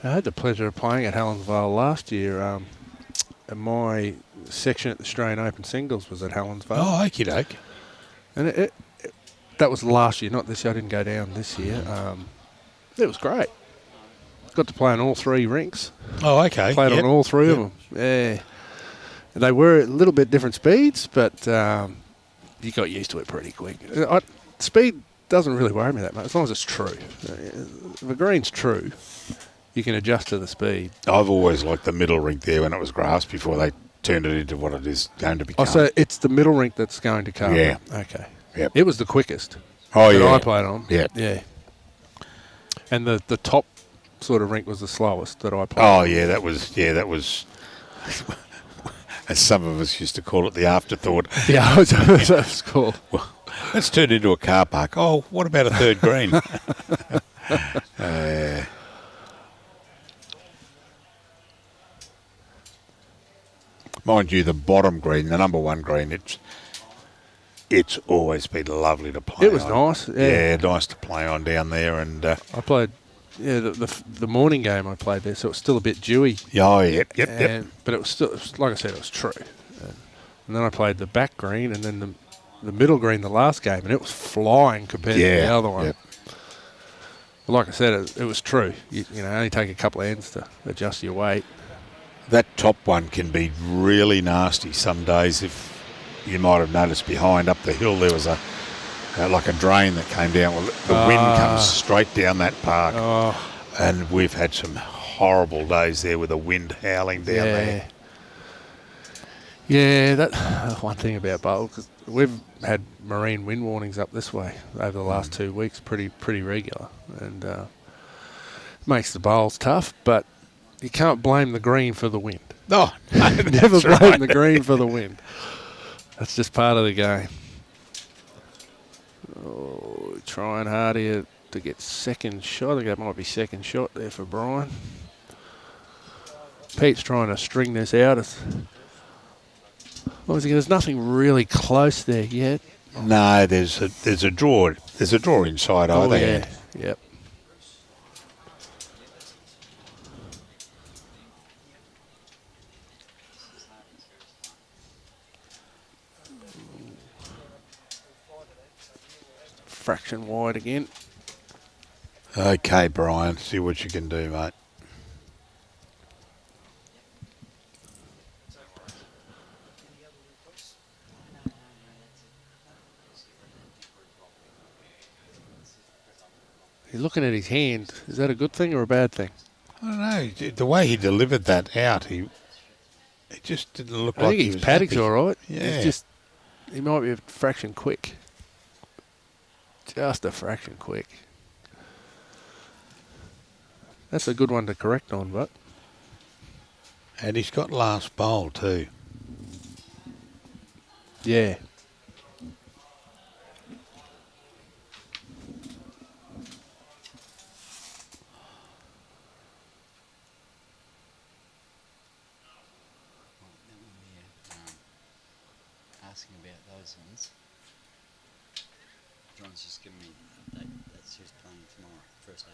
I had the pleasure of playing at Helensvale last year. And my section at the Australian Open Singles was at Helensvale. Oh, okie doke. And that was last year, not this year. I didn't go down this year. It was great. Got to play on all 3 rinks. Oh, okay. Played on all 3 of them. Yeah. And they were a little bit different speeds, but you got used to it pretty quick. Speed doesn't really worry me that much, as long as it's true. If the green's true, you can adjust to the speed. I've always liked the middle rink there when it was grass before they turned it into what it is going to become. Oh, so it's the middle rink that's going to come. Yeah. Okay. Yep. It was the quickest Oh, that yeah. I played on. Yeah. Yeah. And the top sort of rink was the slowest that I played. Oh, yeah, that was, as some of us used to call it, the afterthought. Yeah, that's cool. Well, let's turn it into a car park. Oh, what about a third green? Mind you, the bottom green, the number 1 green, it's always been lovely to play It was on. nice. Yeah. Nice to play on down there. And I played, the morning game I played there, so it was still a bit dewy. oh, yep. But it was still, like I said, it was true. And then I played the back green and then the middle green the last game, and it was flying compared to the other one. Yep. But like I said, it was true. You only take a couple of ends to adjust your weight. That top one can be really nasty some days. If you might have noticed behind up the hill there was like a drain that came down. Well, the wind comes straight down that park. Oh. And we've had some horrible days there with the wind howling down there. Yeah, that's one thing about bowl, because we've had marine wind warnings up this way over the last 2 weeks, pretty regular, and makes the bowls tough. But you can't blame the green for the wind. No, Never blame the green for the wind. That's just part of the game. Oh, trying hard here to get second shot. I think that might be second shot there for Brian. Pete's trying to string this out. Obviously, there's nothing really close there yet. No, there's a draw. There's a draw inside either end. Yep. Fraction wide again. Okay, Brian, see what you can do, mate. He's looking at his hand. Is that a good thing or a bad thing? I don't know. The way he delivered that out, it just didn't look I like think he his was paddock's happy. all right. Yeah. He might be a fraction quick. Just a fraction quick. That's a good one to correct on, but And he's got last bowl too. yeah. Asking about those ones. John's just giving me an update. That's who's playing tomorrow, first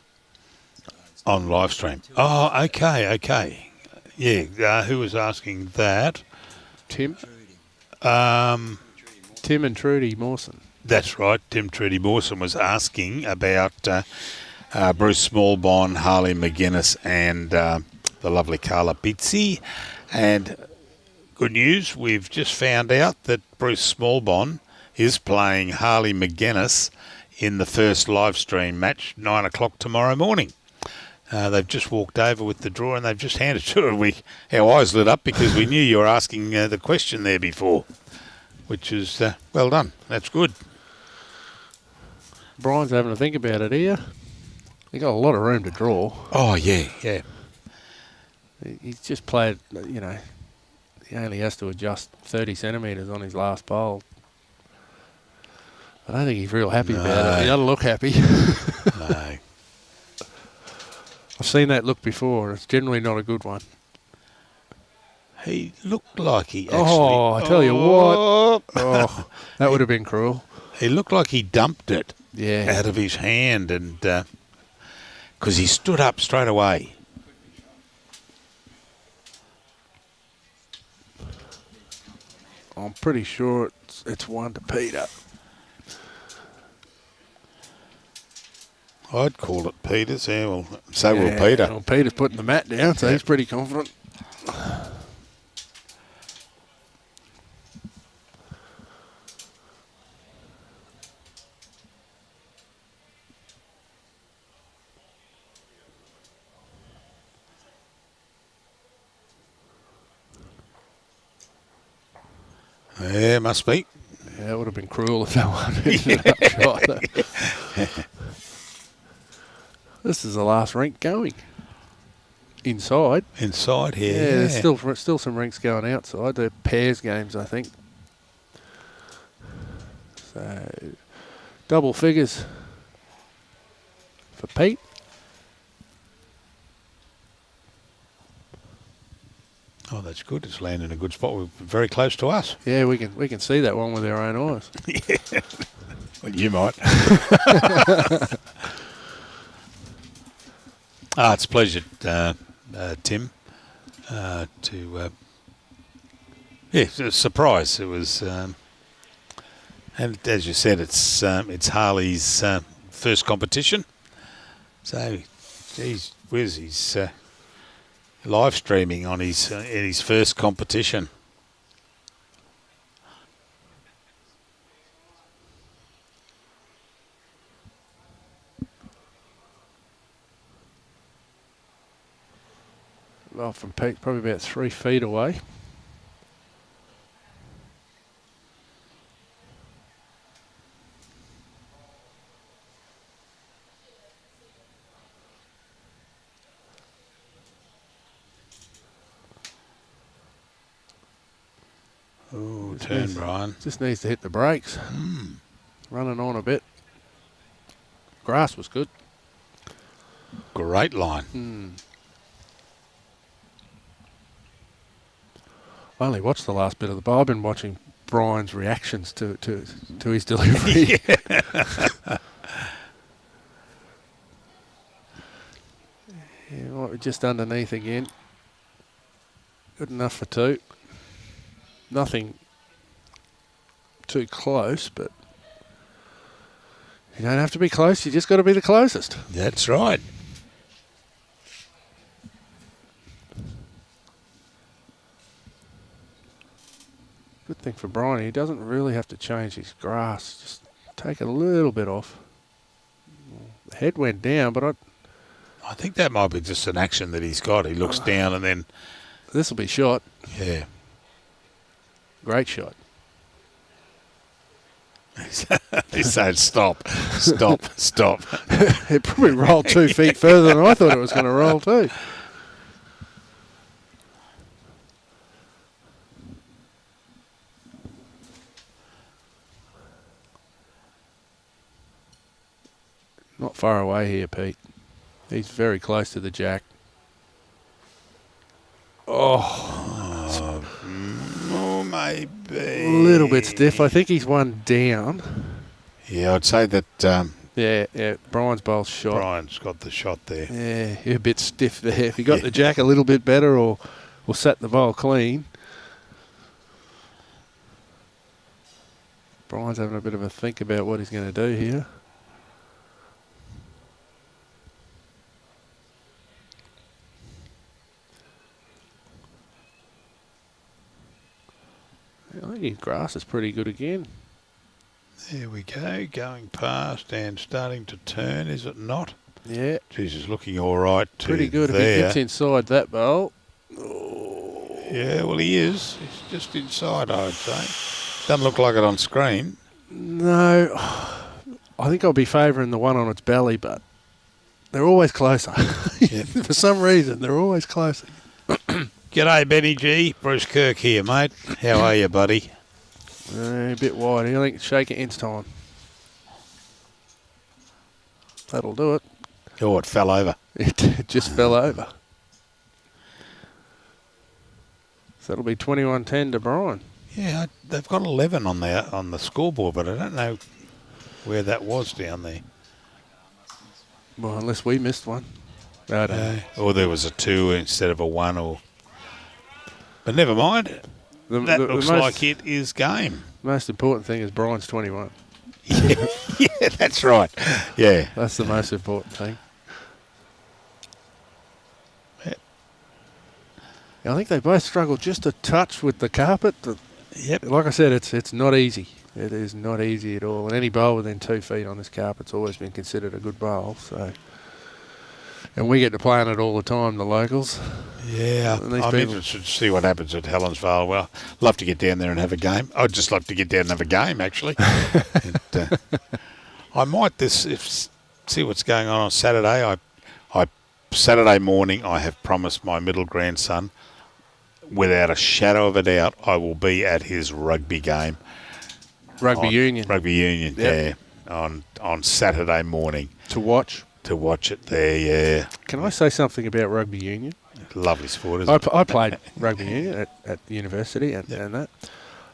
up. On live stream. Oh, okay. Yeah, who was asking that? Tim Um, and Trudy Mawson. that's right. Tim Trudy Mawson was asking about Bruce Smallbon, Harley McGuinness, and the lovely Carla Bizzi. And good news, we've just found out that Bruce Smallbon is playing Harley McGuinness in the first live stream match, 9 o'clock tomorrow morning. They've just walked over with the draw and they've just handed it to her. Our eyes lit up because we knew you were asking the question there before, which is well done. That's good. Brian's having to think about it here. He got a lot of room to draw. Oh, yeah. He's just played, he only has to adjust 30 centimetres on his last bowl. I don't think he's real happy about it. He doesn't look happy. No. I've seen that look before. It's generally not a good one. He looked like he actually... Oh, I tell you what. Oh, that would have been cruel. He looked like he dumped it Yeah. out of his hand, and because he stood up straight away. I'm pretty sure it's one to Peter. I'd call it Peter's. Yeah, well, so will Peter. Well, Peter's putting the mat down, so he's pretty confident. Yeah, must be. Yeah, it would have been cruel if that one ended up shot. This is the last rink going. Inside. Inside here. Yeah, there's still some rinks going outside. They're pairs games, I think. So, double figures for Pete. Oh, that's good. It's landing in a good spot. We're very close to us. Yeah, we can see that one with our own eyes. Yeah. Well, you might. It's a pleasure, Tim, it's a surprise. It was, and as you said, it's Harley's first competition. So, geez whiz, he's live streaming on his first competition. Well, from Pete, probably about 3 feet away. Oh, turn, Brian. Just needs to hit the brakes. Running on a bit. Grass was good. Great line. I only watched the last bit of the ball. I've been watching Brian's reactions to his delivery. Yeah, might be just underneath again. Good enough for 2. Nothing too close, but you don't have to be close. You just got to be the closest. That's right. Good thing for Brian, he doesn't really have to change his grass. Just take a little bit off. The head went down, but I think that might be just an action that he's got. He looks down and then... This will be shot. Yeah. Great shot. He said, stop, stop, stop. It probably rolled 2 feet further than I thought it was going to roll too. Not far away here, Pete. He's very close to the jack. Oh, maybe. A little bit stiff. I think he's one down. Yeah, I'd say that Yeah. Brian's bowl's shot. Brian's got the shot there. Yeah, you're a bit stiff there. If you got the jack a little bit better or sat the bowl clean. Brian's having a bit of a think about what he's going to do here. I think his grass is pretty good again. There we go, going past and starting to turn, is it not? Yeah. Jesus, looking all right to Pretty good there. if he gets inside that bowl. Yeah, well, he is. He's just inside, I would say. Doesn't look like it on screen. No. I think I'll be favouring the one on its belly, but they're always closer. Yeah. For some reason, they're always closer. G'day, Benny G. Bruce Kirk here, mate. How are you, buddy? A bit wide. I think shake it ends time. That'll do it. Oh, it fell over. It just fell over. So that'll be 21-10 to Brian. Yeah, they've got 11 on the scoreboard, but I don't know where that was down there. Well, unless we missed one. I don't know. Or there was a 2 instead of a 1, or. But never mind. That looks like it is game. Most important thing is Brian's 21. Yeah, that's right. Yeah. That's the most important thing. I think they both struggled just a touch with the carpet. Yep. Like I said, it's not easy. It is not easy at all. And any bowl within 2 feet on this carpet's always been considered a good bowl. So, and we get to play on it all the time, the locals. Yeah, And these I'm people- interested to see what happens at Helensvale. Well, love to get down there and have a game. I'd just like to get down and have a game, actually. And, I might see what's going on Saturday. Saturday morning, I have promised my middle grandson, without a shadow of a doubt, I will be at his rugby game. Rugby union. Rugby union, Yep. yeah, on Saturday morning. To watch. To watch it there, yeah. Can I say something about rugby union? Lovely sport, isn't it? I played rugby union at university and that.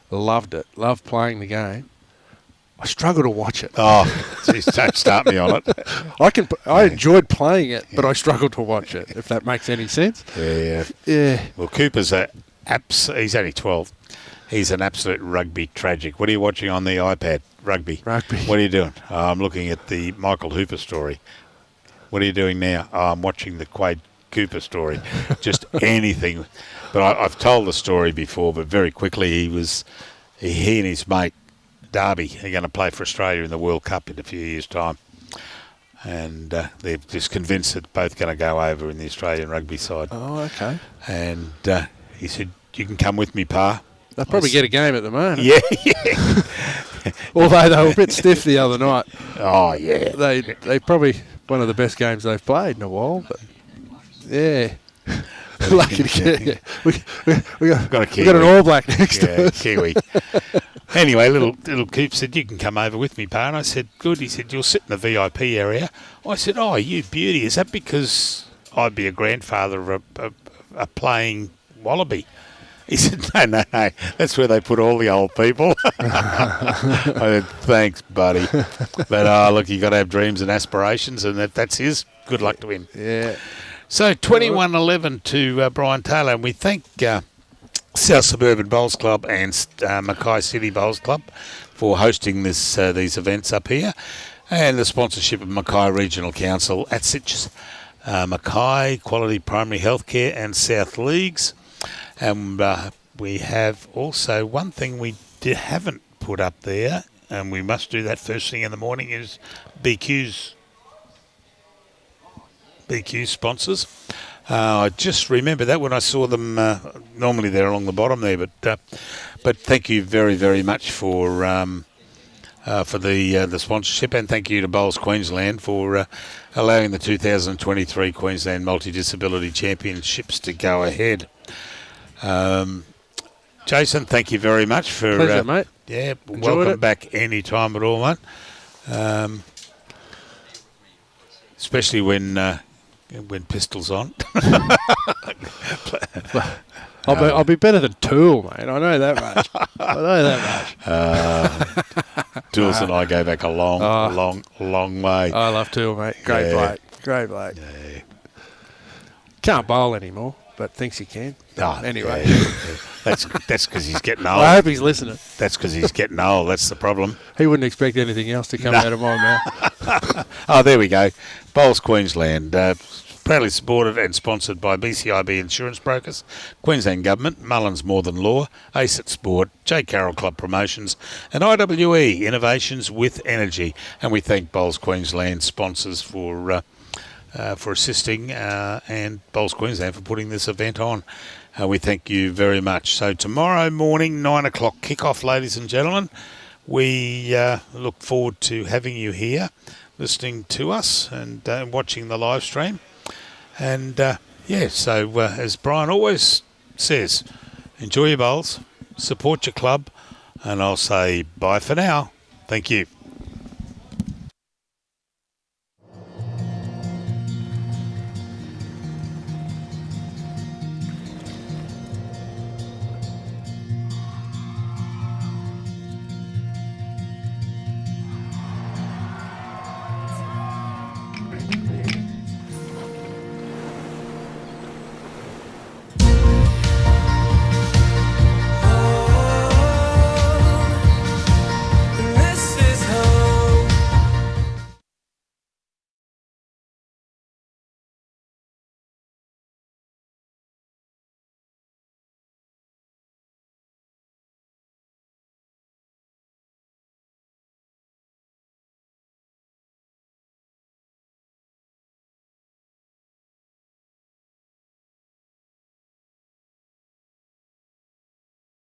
Loved it. Loved playing the game. I struggle to watch it. Oh, geez, don't start me on it. I enjoyed playing it, but I struggled to watch it, if that makes any sense. Yeah. Yeah. Well, Cooper's he's only 12. He's an absolute rugby tragic. What are you watching on the iPad? Rugby. Rugby. What are you doing? Oh, I'm looking at the Michael Hooper story. What are you doing now? Oh, I'm watching the Quade Cooper story. Just anything. But I've told the story before, but very quickly he and his mate, Darby, are going to play for Australia in the World Cup in a few years' time. And they're just convinced that both going to go over in the Australian rugby side. Oh, okay. And he said, "You can come with me, Pa." They'll probably get a game at the moment. Yeah, yeah. Although they were a bit stiff the other night. Oh, yeah. They probably one of the best games they've played in a while. But yeah, lucky to get. Yeah. We got an All Black next to us. Kiwi. Anyway, little Coop said, "You can come over with me, Pa." And I said, "Good." He said, "You'll sit in the VIP area." I said, "Oh, you beauty. Is that because I'd be a grandfather of a playing wallaby?" He said, no, that's where they put all the old people. I said, "Thanks, buddy." But, look, you got to have dreams and aspirations, and that's his. Good luck to him. Yeah. So 21-11 to Brian Taylor, and we thank South Suburban Bowls Club and Mackay City Bowls Club for hosting these events up here, and the sponsorship of Mackay Regional Council at Sitges, Mackay Quality Primary Healthcare and South Leagues. And we have also one thing we haven't put up there, and we must do that first thing in the morning, is BQ sponsors. I just remember that when I saw them. Normally they're along the bottom there, but thank you very, very much for the sponsorship, and thank you to Bowls Queensland for allowing the 2023 Queensland Multi-Disability Championships to go ahead. Jason, thank you very much for Pleasure, mate. Yeah, Enjoyed welcome it. back any time at all, mate. Especially when Pistol's on. I'll be better than Tool, mate. I know that much. I know that much. Jules and I go back a long way. I love Tool, mate. Great bloke. Great bloke. Yeah. Can't bowl anymore, but thinks he can. Oh, Anyway. yeah. That's because he's getting old. I hope he's listening. That's because he's getting old. That's the problem. He wouldn't expect anything else to come out of my mouth. Oh, there we go. Bowls Queensland, proudly supported and sponsored by BCIB Insurance Brokers, Queensland Government, Mullins More Than Law, ACET Sport, J. Carroll Club Promotions, and IWE Innovations with Energy. And we thank Bowls Queensland sponsors for assisting and Bowls Queensland for putting this event on. We thank you very much. So tomorrow morning, 9 o'clock kickoff, ladies and gentlemen. We look forward to having you here, listening to us and watching the live stream. And, so as Brian always says, enjoy your bowls, support your club, and I'll say bye for now. Thank you.